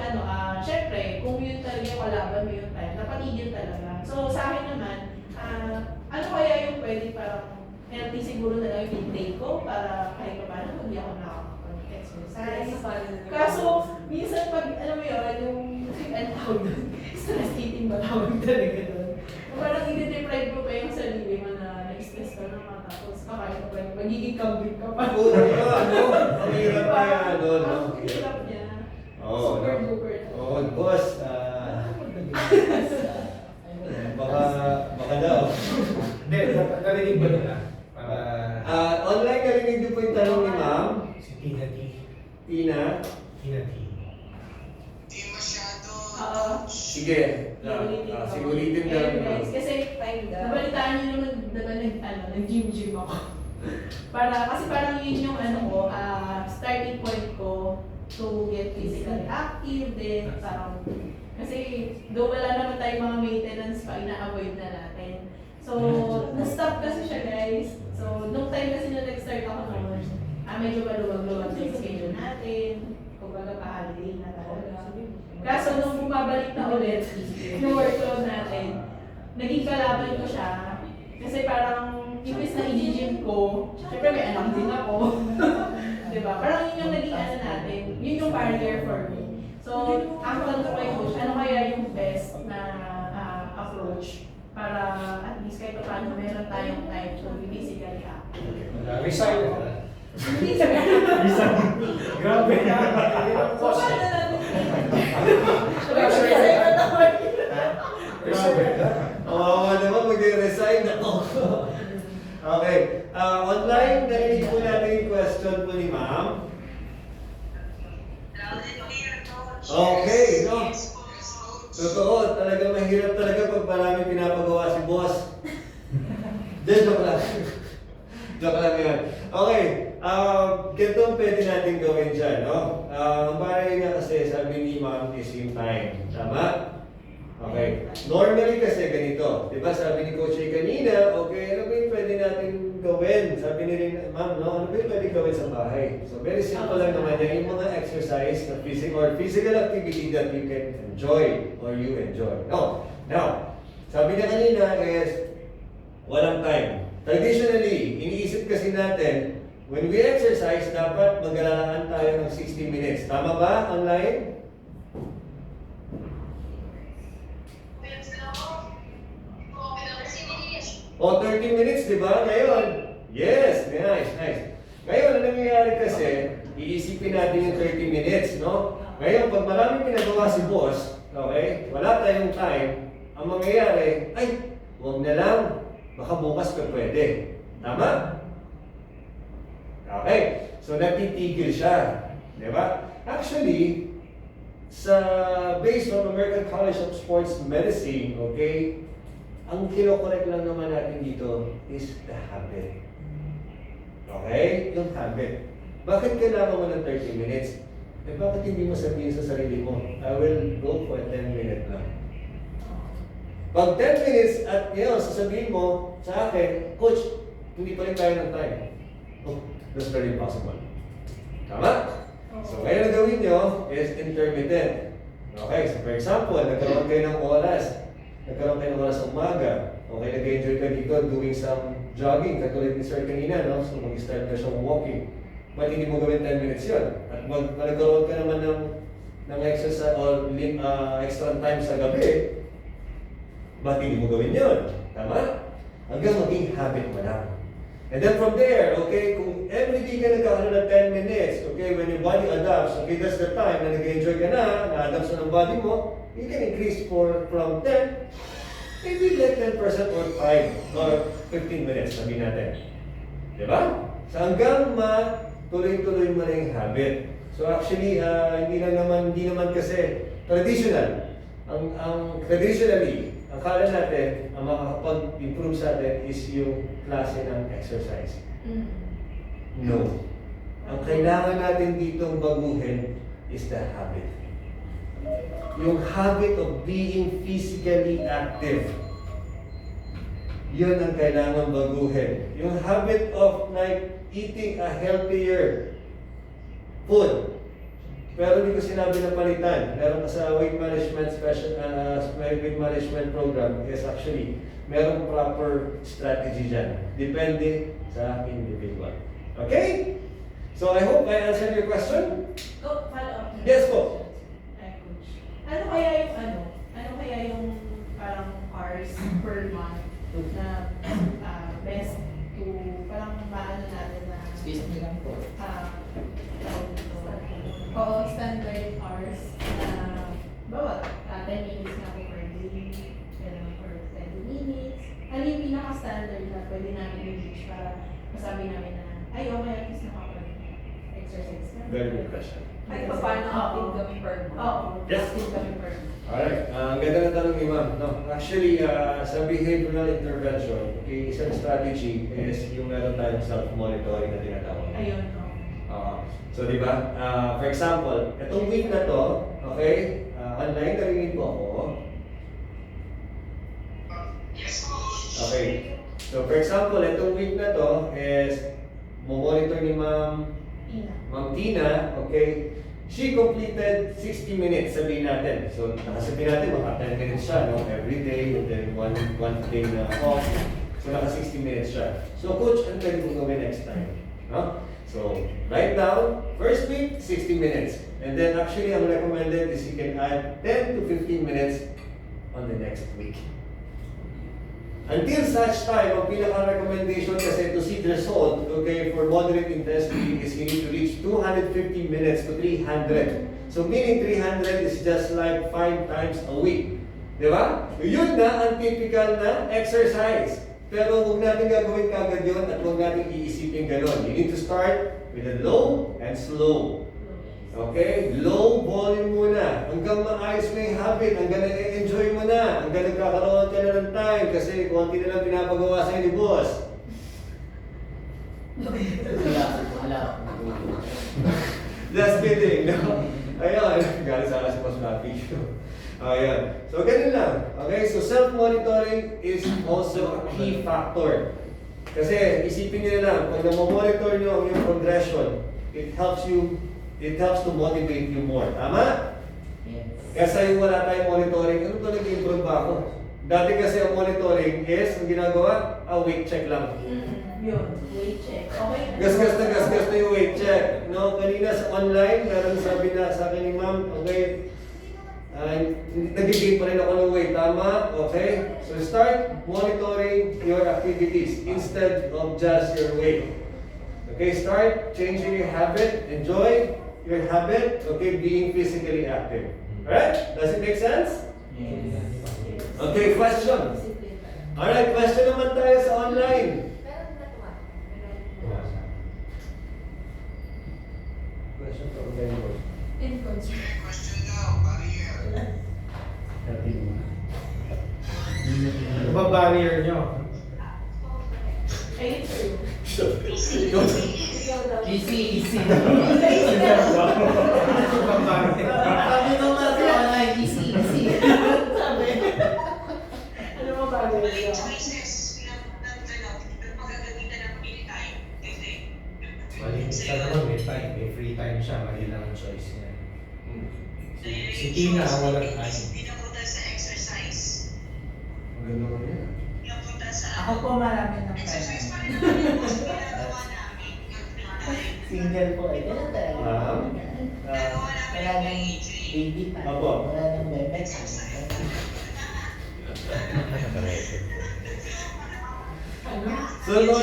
syempre, kung yun talaga yung kalaban mo yung time, napatigil talaga. So sa akin naman, ano kaya yung pwede parang healthy siguro na lang yung intake ko para kahit pa paano hindi ako nakakapag-exercise. Kaso, minsan pag, alam mo yun, yung tawag doon, stress eating ba tawag talaga doon. Parang i-deprive mo pa yung sarili mo na na-stress ka naman tapos kakain ka pa yung magiging kambing ka pa. Oo, ang hirap na yan, no? Ang hirap niya. Oo, Super no? duper. Oo, boss, baka daw. Hindi, narinig ba nila? Para Online narinig niyo po yung tanong ni ma'am, si Tina T. Tina. Tina T. Di masyado. Sige, siguritin Ayun, lang. guys, kasi Time daw. nabalitaan niyo naman, diba, nag-gym ako. Kasi parang yun yung starting point ko to get physically active din. Parang, kasi though wala naman tayong mga maintenance pa, ina-avoid na natin. So, na-stop kasi siya guys. So, nung time kasi na nag-start ako noon, medyo maluwag-luwag na yung schedule natin. Kumbaga pa-holiday na talaga. Kaso nung bumabalik na ulit yung workload natin, naging kalaban ko siya. Kasi parang, imbis na i-gym ko, syempre may anak din ako. Diba? Parang yun yung naging natin, yun yung barrier for me. So, ang tanong ko kay coach, ano kaya yung best na approach para at least kahit paano meron tayong time to be physically active. Resign na. Hindi sir. Grabe na. So, paano natin? Grabe. Kawawa naman, mag-resign ako. Okay, online, narinig po natin yung question po ni ma'am. Loud and clear, coach. Okay, no? Yes, coach. Totoo, talagang mahirap talaga pag marami pinapagawa si boss. Joke lang. Joke lang yan. Okay, ganito ang pwede natin gawin dyan, no? Ang bagay nga kasi, sabi ni ma'am, is yung time. Tama? Okay. Normally kasi ganito. Diba sabi ni Coach A kanina, okay, ano ba yung pwede natin gawin? Sabi ni rin, ma'am, no? Ano ba yung pwede gawin sa bahay? So very simple lang naman yan. Yung mga exercise na physical activity that you can enjoy or you enjoy. No. Now, sabi niya kanina is, walang time. Traditionally, iniisip kasi natin, when we exercise, dapat mag-alalaan tayo ng 60 minutes. Tama ba, online? O, 30 minutes, di ba? Ngayon, yes, nice. Ngayon, ang nangyayari kasi, iisipin natin yung 30 minutes, no? Ngayon, pag maraming pinagawa si boss, okay, wala tayong time, ang mangyayari, ay, huwag na lang, baka bukas pa pwede. Tama? Okay, so natitigil siya. Di ba? Actually, based on American College of Sports Medicine, okay, ang kinokorek lang naman natin dito is the habit. Okay? Yung habit. Bakit kailangan mo ng 30 minutes? Eh bakit hindi mo sabihin sa sarili mo, I will go for 10 minutes lang. Pag 10 minutes at ngayon, sasabihin mo sa akin, Coach, hindi pa rin tayo ng time. Oh, that's very impossible. Tama? So ngayon ang gawin nyo is intermittent. Okay, so for example, nagkaroon kayo ng oras. Nagkaroon kayo ng oras sa umaga. Okay, nag-enjoy ka dito doing some jogging, katulad ni Sir kanina, no? So mag-start ka siyang walking. Ba't hindi mo gawin 10 minutes yun? At nagkaroon ka naman ng exercise or extra time sa gabi, ba't hindi mo gawin yun? Tama? Hanggang maging habit mo lang. And then from there, okay, kung everyday ka nagkakaroon ng 10 minutes, okay, when your body adapts, okay, that's the time na nag-enjoy ka na-adapt sa ng body mo, you can increase from 10, maybe like 10% or 5 or 15 minutes, sabihin natin. Diba? So hanggang tuloy-tuloy mo na yung habit. So actually, hindi naman kasi traditional. ang traditionally, akala natin, ang makakapag-improve sa atin is yung klase ng exercise. No. Ang kailangan natin ditong baguhin is the habit. Yung habit of being physically active. Yun ang kailangan baguhin. Yung habit of like eating a healthier food. Pero hindi ko sinabi na palitan. Meron ka sa weight management weight management program is actually merong proper strategy dyan. Depende sa individual. Okay? So I hope I answered your question. Go, follow up. Yes po. Ay, coach. Ano kaya yung parang hours per month na best to parang maano natin na Excuse me lang po. standard hours na bawat 10 minutes na po per day, ganun for 20 minutes. Ano yung pinaka-standard na pwede namin i-reach para masabi namin na ay okay, at least nakapag-exercise na. Very good question. Ay, paano active kami per month? Oo, Yes. active kami per month. Alright, ang ganda ng tanong ni ma'am. No? Actually, sa behavioral intervention, okay, isang strategy is yung meron tayong self-monitoring na tinatawag. Ayun, So, di ba? For example, itong week na to, okay, online narinig po ako. Yes, coach. Okay. So, for example, itong week na to is monitor ni Ma'am Tina, okay, she completed 60 minutes, sabihin natin. So, nakasabihin natin, maka 10 minutes siya, no? Every day, and then one day na off. So, naka 60 minutes siya. So, coach, ano pwede mong gawin next time? No? So, write down, first week, 60 minutes. And then, actually, ang recommended is you can add 10 to 15 minutes on the next week. Until such time, ang pinaka-recommendation kasi to see the result, okay, for moderate intensity is you need to reach 250 minutes to 300. So meaning 300 is just like 5 times a week. Di ba? Yun na ang typical na exercise. Pero huwag natin gagawin kagad yun at huwag natin iisipin gano'n. You need to start with a low and slow. Okay? Low volume muna. Hanggang maayos mo yung habit, hanggang na-enjoy mo na, hanggang nagkakaroon ka na ng time kasi konti na lang pinapagawa sa'yo ni boss. Wala. Just kidding, no? Ayun, galing sana si Boss Rafi. Ayun. So, ganun lang. Okay? So, self-monitoring is also a key factor. Kasi, isipin niyo na lang, pag na-monitor niyo ang iyong progression, it helps to motivate you more. Tama? Yes. Kasi yung wala tayong monitoring, ano to nag-improve ba ako? Dati kasi ang monitoring is, ang ginagawa, weight check lang. Yun, weight check. Okay. Gasgas na yung weight check. No, kanina sa online, meron sabi na sa akin ni ma'am, okay, nag-gain pa rin ako ng weight, tama? Okay? So start monitoring your activities instead of just your weight. Okay, start changing your habit, enjoy your habit, okay, being physically active. Alright? Does it make sense? Yes. Okay, question. Alright, question naman tayo sa online. Question from Denver. Question daw, barrier. Ano ba barrier nyo? Ay, true. Easy. Ano ba barrier? Sabi nung nasa online, easy. Sabi. Ano mo ba Mali yun? choices. Magagamitan ng free time. Mali, isa naman may time, may free time siya, mali lang ang choice niya. Si Tina, walang time. Hindi na punta sa exercise. Ang ganda mo yan. Hindi na punta sa Ako po marami ng exercise pa time. rin naman yung boss ginagawa namin. Yung free time. Single po eh. Ganun talaga. Pero wala pa Wala rin nang age. baby time. Apo. Wala nang bebe time. Ano? So, mga Wala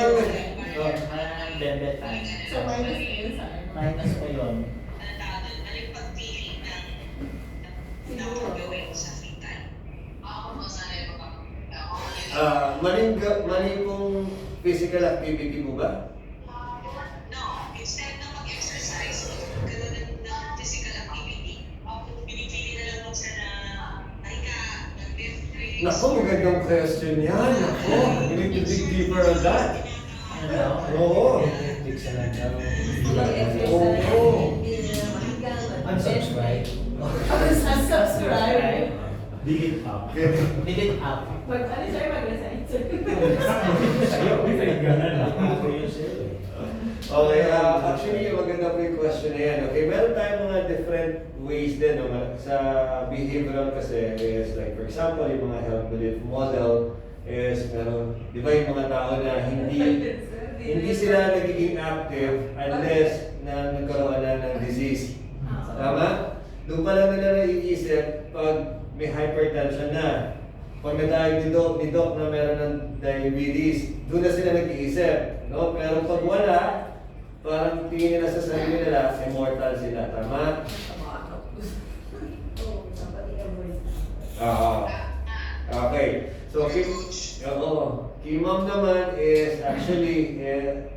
nang bebe time. So, minus na yun sa ano? Minus po yun. Ano yung pagpili ng Siguro. gawin sa free time? Ako mo sana yung mali pong physical activity mo ba? No, instead na mag-exercise, magkaroon ng physical activity, pinipili na lang mo sa na pahinga Naku, magandang question yan. Naku, we need to dig deeper on that. Oo. Netflix na lang daw. Mag-exercise, Oo. hindi nila mahiga, Unsubscribe. Unsubscribe. Dig it up. Dig it up. Ano sir, mag-resign sir. Sa'yo, may gana lang. Ako yun sa'yo eh. Okay, actually, maganda po yung question na yan. Okay, meron tayong mga different ways din. No? Sa behavioral kasi is like, for example, yung mga health belief model is meron, di ba yung mga tao na hindi sila nagiging active unless na nagkaroon na ng disease. Tama? Doon pa lang nila naiisip pag may hypertension na. Pag na-diagnose ni Doc na meron ng diabetes, doon na sila nag-iisip. No? Pero pag wala, parang tingin nila sa sarili nila, immortal sila. Tama? Oo. Okay. So, kay ma'am naman is actually,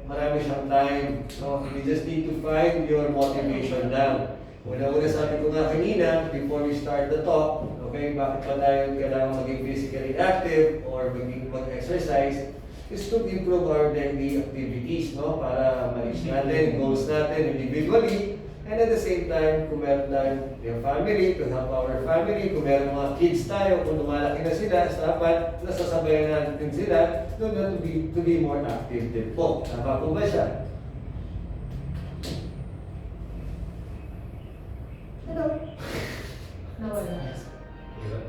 marami siyang time. So, you just need to find your motivation lang. Una-una sabi ko nga kanina, before we start the talk, okay, bakit pa tayo kailangan maging physically active or mag-exercise, is to improve our daily activities, no? Para ma-reach natin, goals natin individually, and at the same time, kung meron tayong yung family, to help our family, kung meron mga kids tayo, kung lumalaki na sila, dapat nasasabayan natin sila, to be more active din po. Tama po ba siya? Hello? Nawala. Yun.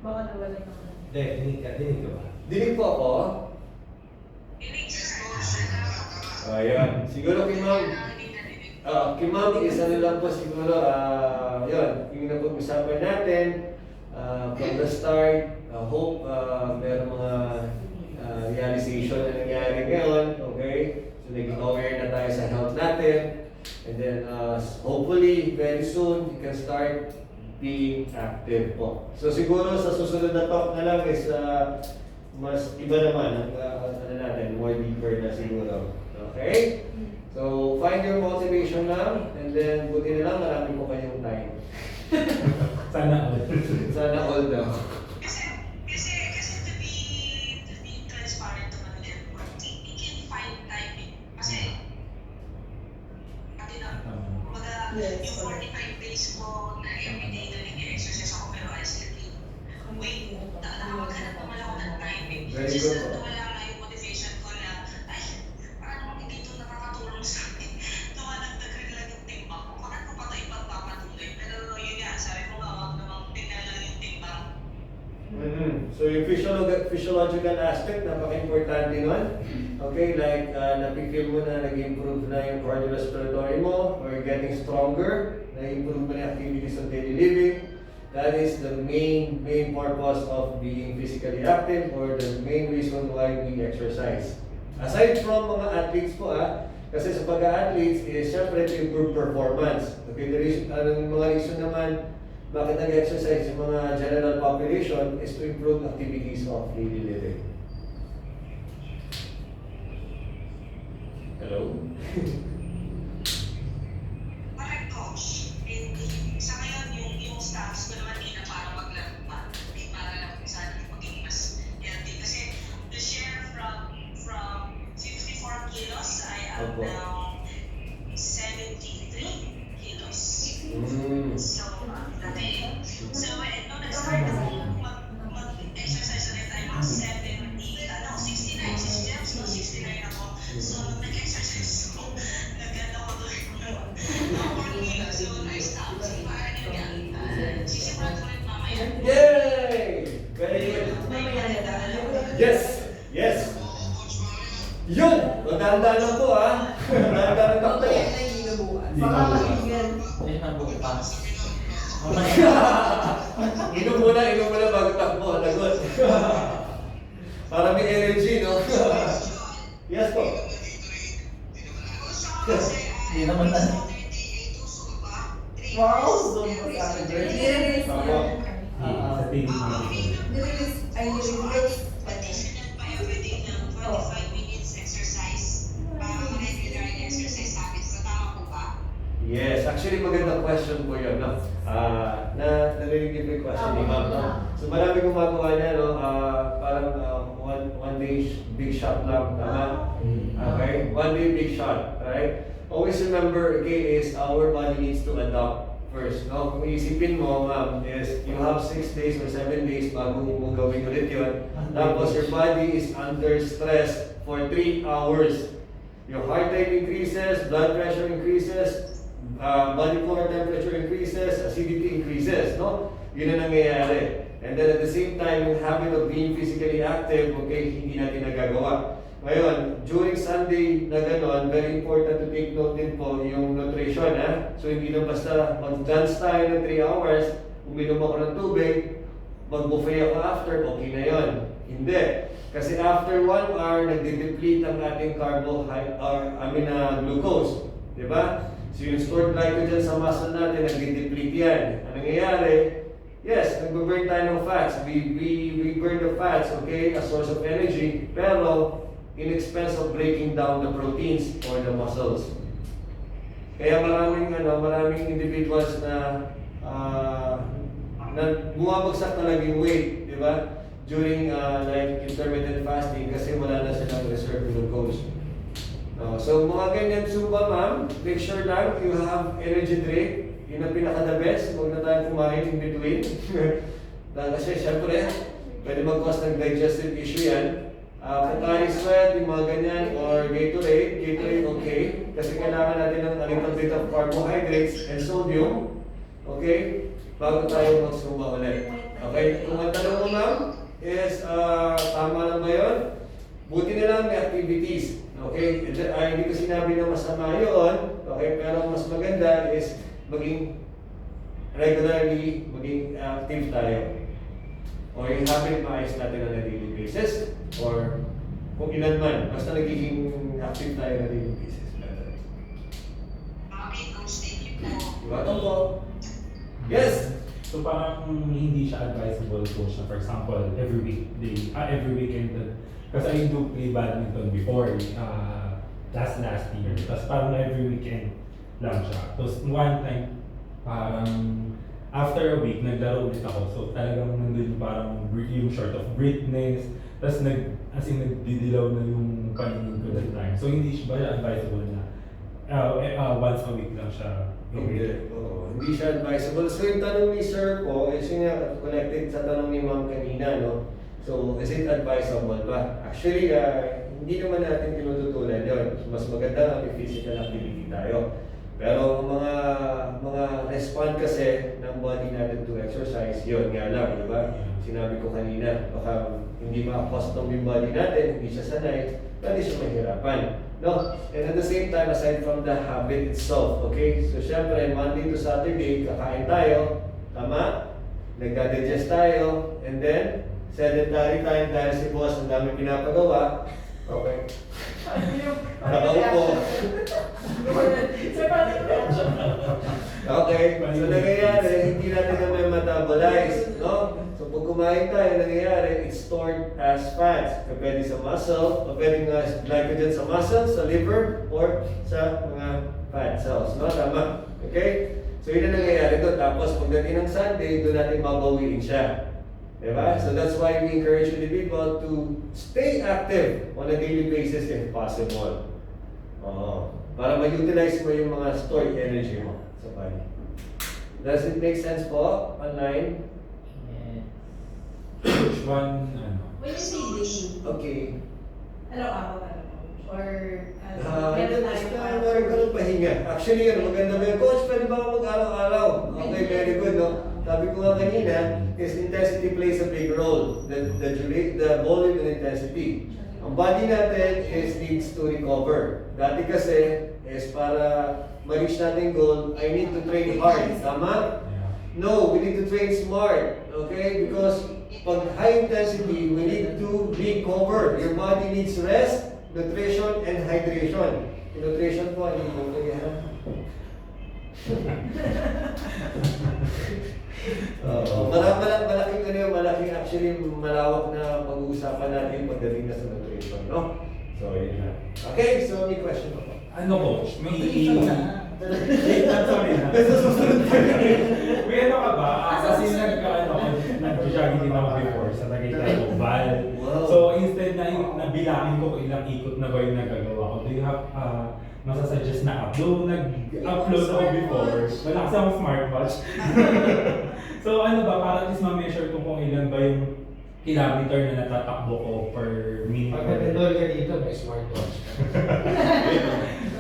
Baka nawala yung ako. Hindi, dinig ka ba? Dinig po ako. Ayan. Siguro kay ma'am, kay ma'am, isa na lang po siguro, yun, yung napag-usapan natin, from the start, hope meron mga realization na nangyari ngayon, okay? So naging aware na tayo sa health natin, and then hopefully, very soon, you can start being active po. So siguro sa susunod na talk na lang is mas iba naman ang ano natin, more deeper na siguro. Okay? So find your motivation lang and then buti na lang marami po kayong time. Sana all. Sana all daw. Kasi to be transparent naman with everyone, we can find time eh. Kasi, kumbaga, yung 45 days ko na everyday na nag-exercise ako pero I still feel wait, nakakaghanap naman ako ng time eh. Very Just good. na wala nga yung motivation ko na, ay, parang hindi ito nakakatulong sa akin. Tumanagdag rin lang yung timbang ko. Bakit ko pa ito ipagpapatuloy? Pero yun nga, sabi ko nga, wag namang tingnan lang yung timbang. So yung physiological aspect, napaka-importante nun. Okay, like napifeel mo na nag-improve na yung cardiorespiratory mo or getting stronger, na-improve mo na yung activities of daily living. That is the main purpose of being physically active or the main reason why we exercise. Aside from mga athletes po kasi sa pag-athletes is syempre to improve performance. Okay, the reason, mga reason naman bakit nag-exercise yung mga general population is to improve activities of daily living. Hello? Correct, coach. And sa ngayon, yung staffs ko naman hindi na para maglaro pa. Hindi para lang kung saan maging mas healthy. Kasi to share from 54 kilos, I am Opo. now 73 kilos. So, dati. So, nung nag-start ako mag-exercise ulit, I'm 69. Si James, 69 ako. So, nung nag-exercise ako, nag-ganda ko doon. So, I stopped. So, parang yun nga. Sisimulan ko rin mamaya. Yay! Very good. Yes! Yes! Yun! Maganda lang po Maganda lang po. Baka mahigan. Ayun ang bukas. Inom muna bago takbo. Lagot. Para may energy, no? Yes po. Hindi naman na. Wow, so masakit. I-release Tama. niya. Sa tingin mo. I-release Participant pa everyday ng 25 minutes exercise. Parang regular exercise habits. So, tama po ba? Yes, actually magandang question po yun, no? Narinig niyo po yung question ni Ma'am, no? So marami gumagawa niya, no? Parang one day big shot lang, tama? Okay? One day big shot, alright? Always remember, okay, is our body needs to adapt first, no? Kung isipin mo, ma'am, is you have 6 days or 7 days bago mo gawin ulit yun. Tapos your body is under stress for 3 hours. Your heart rate increases, blood pressure increases, body core temperature increases, acidity increases, no? Yun ang nangyayari. And then at the same time, yung habit of being physically active, okay, hindi natin nagagawa. Ngayon, during Sunday na gano'n, very important to take note din po yung nutrition, ha? So hindi na basta mag-dance tayo ng 3 hours, uminom ako ng tubig, mag-buffet ako after, okay na yon. Hindi. Kasi after 1 hour, nagde-deplete ang ating glucose. Di ba? So yung stored glycogen sa muscle natin, nagde-deplete yan. Ang nangyayari, yes, nag-burn tayo ng fats. We burn the fats, okay, a source of energy, pero in expense of breaking down the proteins or the muscles. Kaya maraming individuals na bumabagsak talaga yung weight, di ba? During like intermittent fasting kasi wala na silang reserve glucose. So mga ganyan Zumba, ma'am, make sure lang you have energy drink. Yun ang pinaka-the best. Huwag na tayong kumain in between. Kasi syempre, pwede mag-cause ng digestive issue yan. Pocari Sweat, yung mga ganyan, or Gatorade okay. Kasi kailangan natin ng a little bit of carbohydrates and sodium. Okay? Bago tayo mag-Zumba ulit. Okay? Kung ang tanong mo, ma'am, is tama na ba yun? Buti na lang may activities. Okay? Hindi ko sinabi na masama yun. Okay? Pero mas maganda is maging regularly, maging active tayo. O yung habit maayos natin on a daily basis. Or kung ilan man, basta nagiging active tayo on a daily basis. Diba? Ito po. Yes! So parang hindi siya advisable coach na for example every weekend kasi I do play badminton before last year tapos parang every weekend lang siya. Tapos one time parang after a week naglaro ulit ako so talagang nandun parang yung short of breathness tapos nagdidilaw na yung paningin ko that time. So hindi siya advisable na once a week lang siya. Hindi siya advisable. So yung tanong ni Sir po, is yun nga connected sa tanong ni Ma'am kanina, no? So, is it advisable ba? Actually, hindi naman natin tinututulan yun. Mas maganda ang physical activity tayo. Pero mga respond kasi ng body natin to exercise, yun nga lang, di ba? Sinabi ko kanina, baka hindi ma-custom yung body natin, hindi siya sanay, pwede siya mahirapan. No? And at the same time, aside from the habit itself, okay? So, syempre, Monday to Saturday, kakain tayo, tama? Nagda-digest tayo, and then, sedentary tayo dahil si boss ang dami pinapagawa. Okay. Nakaupo. Okay. So, nangyayari, hindi natin naman metabolize, no? So, pag kumain tayo, nangyayari, it's stored as fats. Pwede sa muscle, o pwede nga glycogen sa muscle, sa liver, or sa mga fat cells, no? Tama? Okay? So, yun ang nangyayari doon. Tapos, pagdating ng Sunday, doon natin babawiin siya. Diba? So that's why we encourage individuals to stay active on a daily basis if possible. Para ma-utilize mo yung mga stored energy mo sa body. Does it make sense po? Online? Which one, When you say daily, Okay. araw-araw ba? Or Meron ka ng pahinga. Actually, maganda ba yun? Coach, pwede ba ako mag-araw-araw? Okay, very good, no? Sabi ko nga kanina, is intensity plays a big role. The volume and intensity. Ang body natin needs to recover. Dati kasi, is para ma-reach natin goal, I need to train hard. Tama? No, we need to train smart. Okay? Because pag high intensity, we need to recover. Your body needs rest, nutrition, and hydration. Nutrition po, ano yung malaking actually malawak na pag-uusapan natin pagdating na sa nutrition, no? So, yun na. Okay, so may question ako. Coach, may Nutrition na. Sorry na. May ano ka ba? Kasi nag-jogging din ako before sa Tagaytay Oval. Wow. So instead na nabilangin ko kung ilang ikot na ba yung nagagawa ko, do you have masasuggest na upload? Nag-upload ako before. Wala kasi akong smartwatch. So ano ba, para at least ma-measure ko kung ilan ba yung kilometer na natatakbo ko per minute. Pag nag-enroll ka dito, may smartwatch.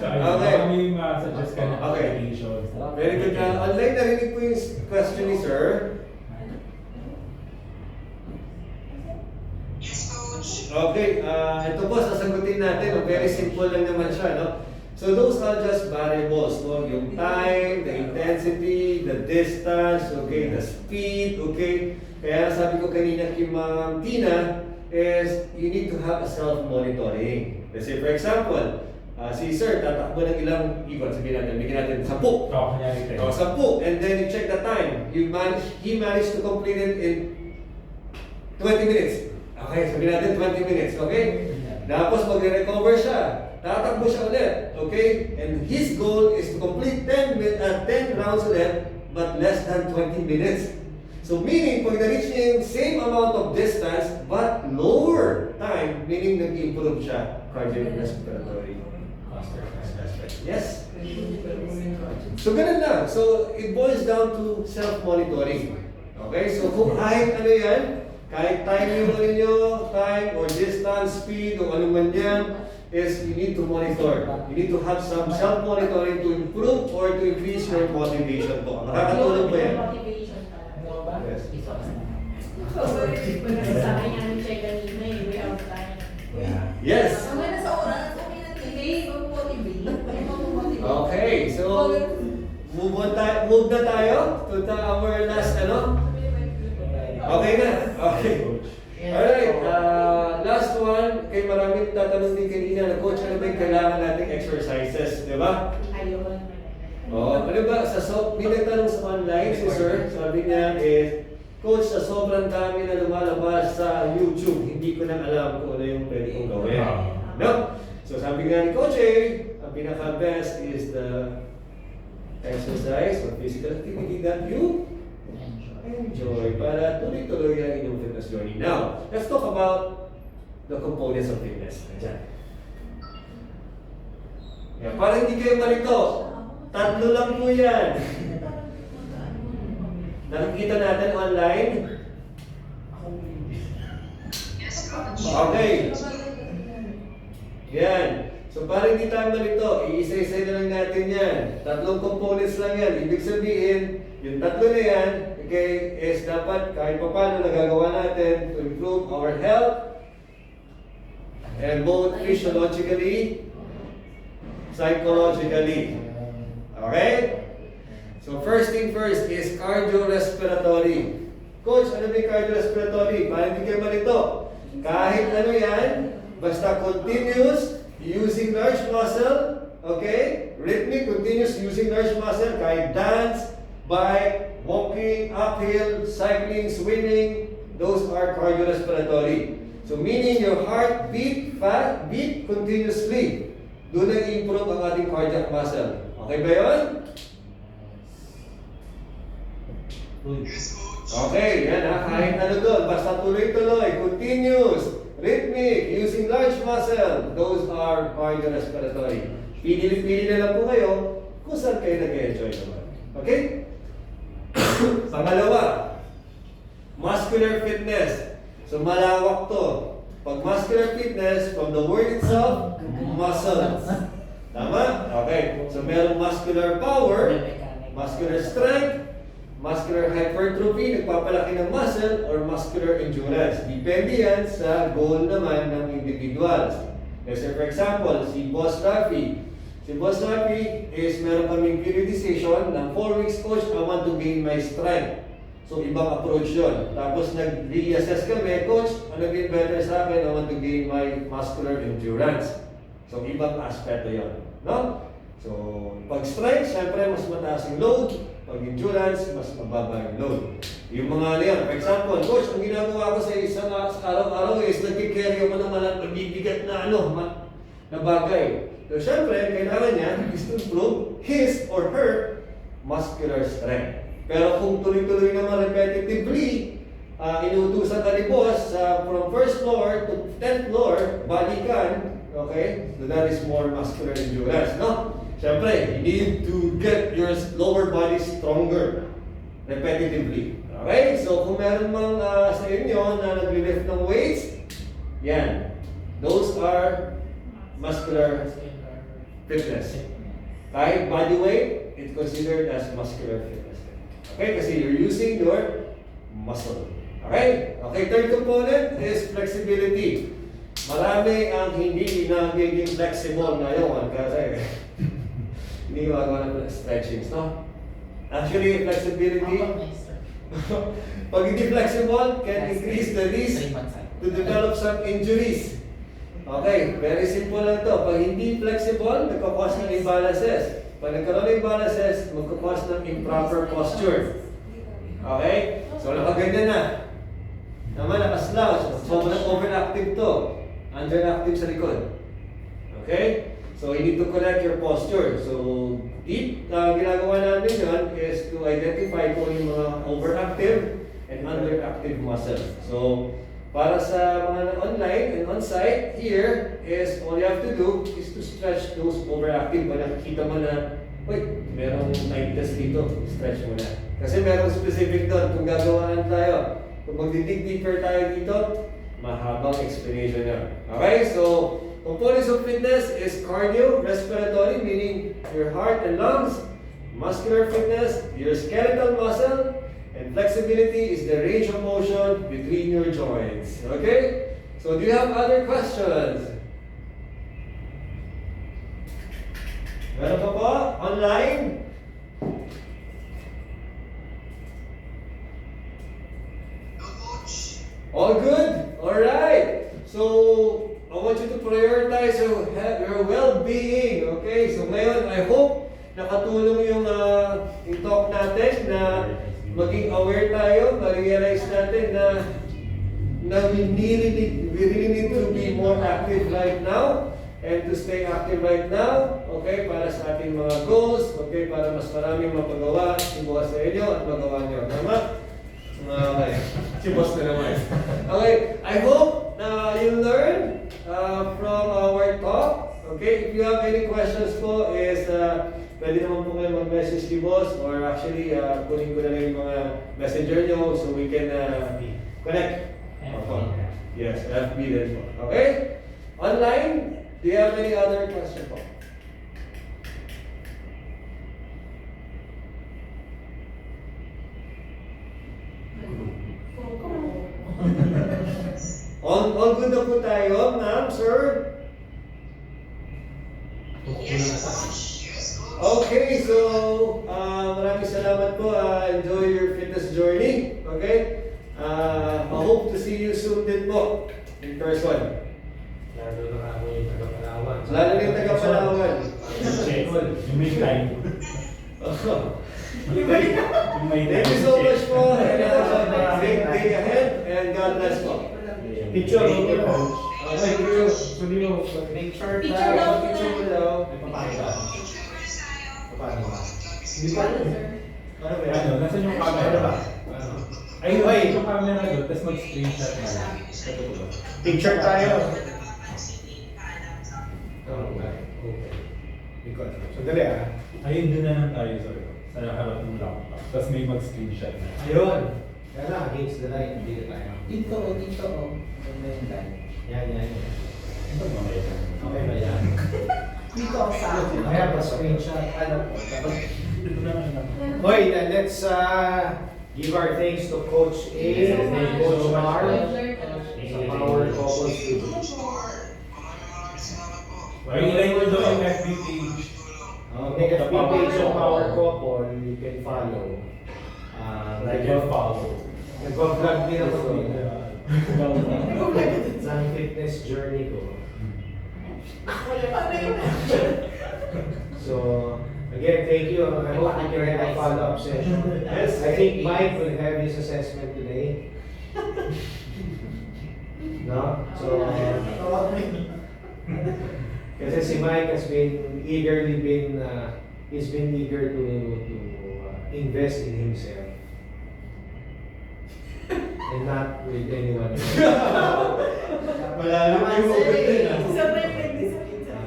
So ayun, Okay. baka may ma-suggest ka na Okay. applications. Very good. Online narinig po yung question ni sir. Yes, coach. Okay, ito po sasagutin natin. Very simple lang naman siya, no? So those are just variables, no? Yung time, the intensity, the distance, okay, the speed, okay? Kaya sabi ko kanina kay Ma'am Tina is you need to have a self-monitoring. Let's say for example, si Sir tatakbo ng ilang ikot, sabihin natin, bigyan natin 10. So, kunyari 10. 10, and then you check the time. He managed to complete it in 20 minutes. Okay, sabihin natin 20 minutes, okay? Tapos magre-recover siya. Tatakbo siya ulit, okay? And his goal is to complete 10 rounds ulit, but less than 20 minutes. So meaning, pag na-reach niya yung same amount of distance, but lower time, meaning nag-improve siya. Cardiorespiratory. Yes. So ganun lang. So it boils down to self-monitoring. Okay? So kung kahit ano yan, kahit time yung ano nyo, time or distance, speed, o ano man yan, is you need to monitor. You need to have some self-monitoring to improve or to increase your motivation po. Nakakatulong po yan. Motivation talaga. Yes. Sa akin yung check kanina eh, way out time. Yes. Mamaya na sa oras, okay na tingin, mag-motivate. Okay, so move na tayo to our last ano? Okay na. Okay. Alright, last one, kay maraming tatanong din kanina na coach, ano ba yung kailangan nating exercises, di ba? Ayoko naman. Ano ba, may nagtanong sa online si sir, sabi niya is, coach, sa sobrang dami na lumalabas sa YouTube, hindi ko na alam kung ano yung pwede kong gawin. No? So sabi nga ni Coach A, ang pinaka-best is the exercise or physical activity that you enjoy para tuloy-tuloy ang inyong fitness journey. Now, let's talk about the components of fitness. Diyan. Yeah, para hindi kayo malito, 3 lang po yan. Nakikita natin online. Yes, coach. Okay. Yan. So para hindi tayo malito, iisa-isa na lang natin yan. 3 components lang yan. Ibig sabihin, yung 3 na yan, okay, is dapat kahit pa paano nagagawa natin to improve our health and both physiologically, psychologically. Okay? So first thing first is cardiorespiratory. Coach, ano ba yung cardiorespiratory? Para hindi kayo malito. Kahit ano yan, basta continuous, using large muscle, okay? Rhythmic, continuous using large muscle, kahit dance, bike, walking, uphill, cycling, swimming, those are cardiorespiratory. So meaning your heart beat continuously. Doon nag-improve ang ating cardiac muscle. Okay ba yun? Yes, coach. Okay, yan ha. Kahit ano doon, basta tuloy-tuloy, continuous, rhythmic, using large muscle, those are cardiorespiratory. Pili na lang po kayo kung saan kayo nag-enjoy naman. Okay? Pangalawa, muscular fitness. So malawak to. Pag muscular fitness, from the word itself, muscles. Tama? Okay. So merong muscular power, muscular strength, muscular hypertrophy, nagpapalaki ng muscle, or muscular endurance. Depende yan sa goal naman ng individuals. Kasi for example, si Boss Rafi. Si Boss Rafi is meron kaming periodization ng 4 weeks, coach, I want to gain my strength. So ibang approach yun. Tapos nag-reassess kami, coach, ano yung better sa akin, I want to gain my muscular endurance. So ibang aspeto yun. No? So pag strength, syempre mas mataas yung load. Pag endurance, mas mababa yung load. Yung mga ano yan, for example, coach, ang ginagawa ko sa isang araw-araw is nagkikarry ako ng mabibigat na na bagay. So, syempre, kailangan niya is to improve his or her muscular strength. Pero kung tuloy-tuloy naman repetitively, inuutusan ka ni boss from first floor to 10th floor, balikan, okay? So that is more muscular endurance, no? Siyempre, you need to get your lower body stronger repetitively. Okay? So kung meron mang sa inyo na nag-lift ng weights, yan. Those are muscular fitness. Kahit body weight, it's considered as muscular fitness. Okay? Kasi you're using your muscle. Okay? Okay, third component is flexibility. Marami ang hindi nagiging flexible ngayon kasi hindi gumagawa ng stretchings, no? Actually, flexibility, pag hindi flexible, can increase the risk to develop some injuries. Okay, very simple lang to. Pag hindi flexible, nagkakos ng imbalances. Pag nagkaroon ng imbalances, magkakos ng improper posture. Okay? So, nakaganyan na. Naman, nakaslouch. Sobrang overactive to. Underactive sa likod. Okay? So, you need to correct your posture. So, ginagawa namin yun is to identify kung yung mga overactive and underactive muscles. So, para sa mga online and on-site, here is all you have to do is to stretch those overactive. Pag nakikita mo na, uy, merong tightness dito, stretch mo na. Kasi merong specific doon. Kung gagawaan tayo, kung magdidig deeper tayo dito, mahabang explanation niya. Okay, so components of fitness is cardio, respiratory, meaning your heart and lungs, muscular fitness, your skeletal muscle, and flexibility is the range of motion between your joints. Okay? So do you have other questions? Meron pa po? Online? No, coach. All good? Alright. So, I want you to prioritize your well-being. Okay? So ngayon, I hope nakatulong yung talk natin na maging aware tayo, ma-realize natin na we really need to be more active right now and to stay active right now, okay, para sa ating mga goals, okay, para mas maraming mapagawa, ibuha sa inyo at magawa nyo. Tama? Okay. Si boss na naman. Okay, I hope na you learn from our talk. Okay, if you have any questions po is pwede naman po kayo mag-message si boss or actually kunin ko na lang yung mga messenger nyo so we can connect. Yes, FB din po. Okay? Online, do you have any other question po? All good na po tayo, ma'am, sir? Yes, coach. Yes, coach. Okay, so maraming salamat po. Enjoy your fitness journey. Okay? I hope to see you soon din po in person. Lalo na ako yung taga-Palawan. Lalo na yung taga-Palawan. Yung may time. Yung may Thank you so much po. And great day ahead. And God bless po. Picture, Thank you po. Thank you. Sabi mo, Picture Picture daw. Picture mo daw. May papaano ba? Papaano ba? Hindi pa. Ano ba yan? Ano, nasa yung camera ba? Ay, yung camera doon, tapos mag-screenshot na lang. Picture tayo. Okay. Because, sandali Ayun, doon na lang tayo, sorry. Sa harap ng laptop. Tapos may mag-screenshot na. Ayun. Kaya lang, against the light, hindi na tayo. Dito, dito. Ganda yung line. Yan. Ito ba kayo? Okay ba yan? Dito ako sa akin. I have a screenshot. Ano po? Ito na lang. Hoy, let's give our thanks to Coach A and Coach Mar sa Power Couple Studio. Maraming salamat po. Ay, ilay mo doon yung FB page. May FB page ng Power Couple, you can follow. Like and follow. Nag-vlog din ako dito. Sa fitness journey ko. So, again, thank you. I hope we can have a follow-up session. Yes, I think Mike will have his assessment today. No? So, Kasi si Mike has been he's been eager to invest in himself. And not with anyone else. Malalim yung ugat din, ah. Sabay nag-design sa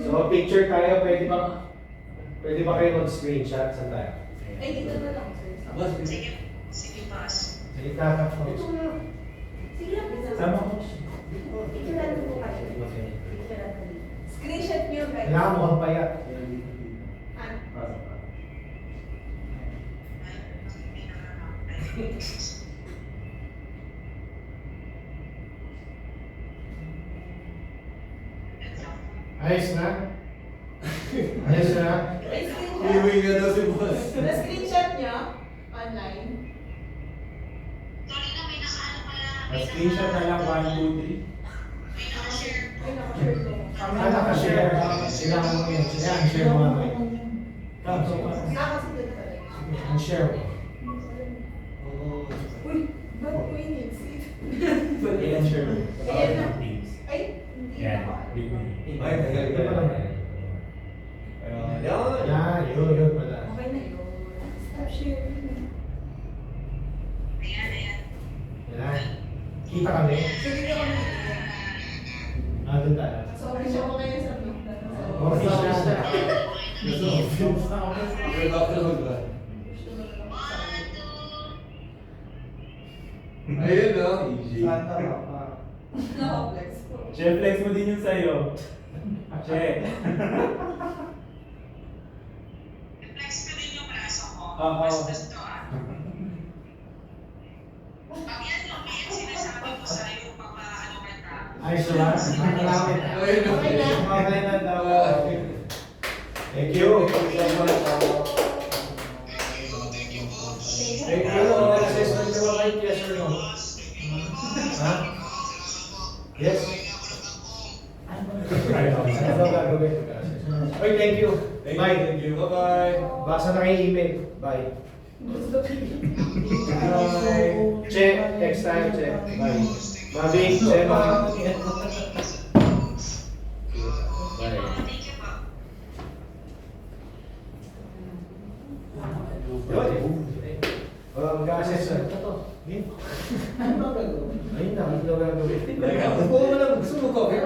So, picture tayo, pwede ba kayo mag-screenshot? Saan tayo? Ay, dito na lang, sir. Sige, sige, boss. Sige, tatap ko. Sige lang, bisa. Sama ko. Picturean mo po kayo. Picturean mo. Screenshot niyo, guys. Kailangan mo kang payat. Ayos na? Ayos na? Iwi ka daw si boss. Na-screenshot niyo online. Sorry na, may nakaano pala. Screenshot na lang 1, 2, 3. May nakashare. Ay, nakashare ko. Naka-share. Kailangan mo yan. Sige, share mo naman. Ah, kasi doon pala. Share mo. Uy, ba't ko init? Ayan, sure. Ayan na. Teams. Ay, hindi Yan. ako. Ay, tagal Ito ka pa lang. lang. Yan. Yan, yun pala. Okay na yun. Stop sharing. Ayan, ayan. Yan. Kita kami. Sige ka kami. Doon tayo. So, okay siya ko ngayon sa vlog na. Office na. Good afternoon, ba? Ayun, no? Easy. Naka-flex ko. Chef, flex mo din yung sa'yo. Che. Flex ko din yung braso ko. Oo. Bastos to, ah. Pag yan yung may sinasabi ko sa'yo, papaano ka na. Ayos na ba? Makalapit na. Ayun, no? Okay na. Okay na daw. Thank you. Thank you. Assessment ko ba kayo? Yes or no? Ha? Yes? Ano daw gagawin? Oy, thank you. Bye. Thank you. Bye-bye. Basa na kayo email. Bye. Bye. Che, next time, Che. Bye. Mabi, Sema. Bye. Thank you po. Yun. Mag-assess na. Ito. Ano ba gagawin? Ayun na, ano daw gagawin? Teka, upo mo lang. Gusto mo coffee?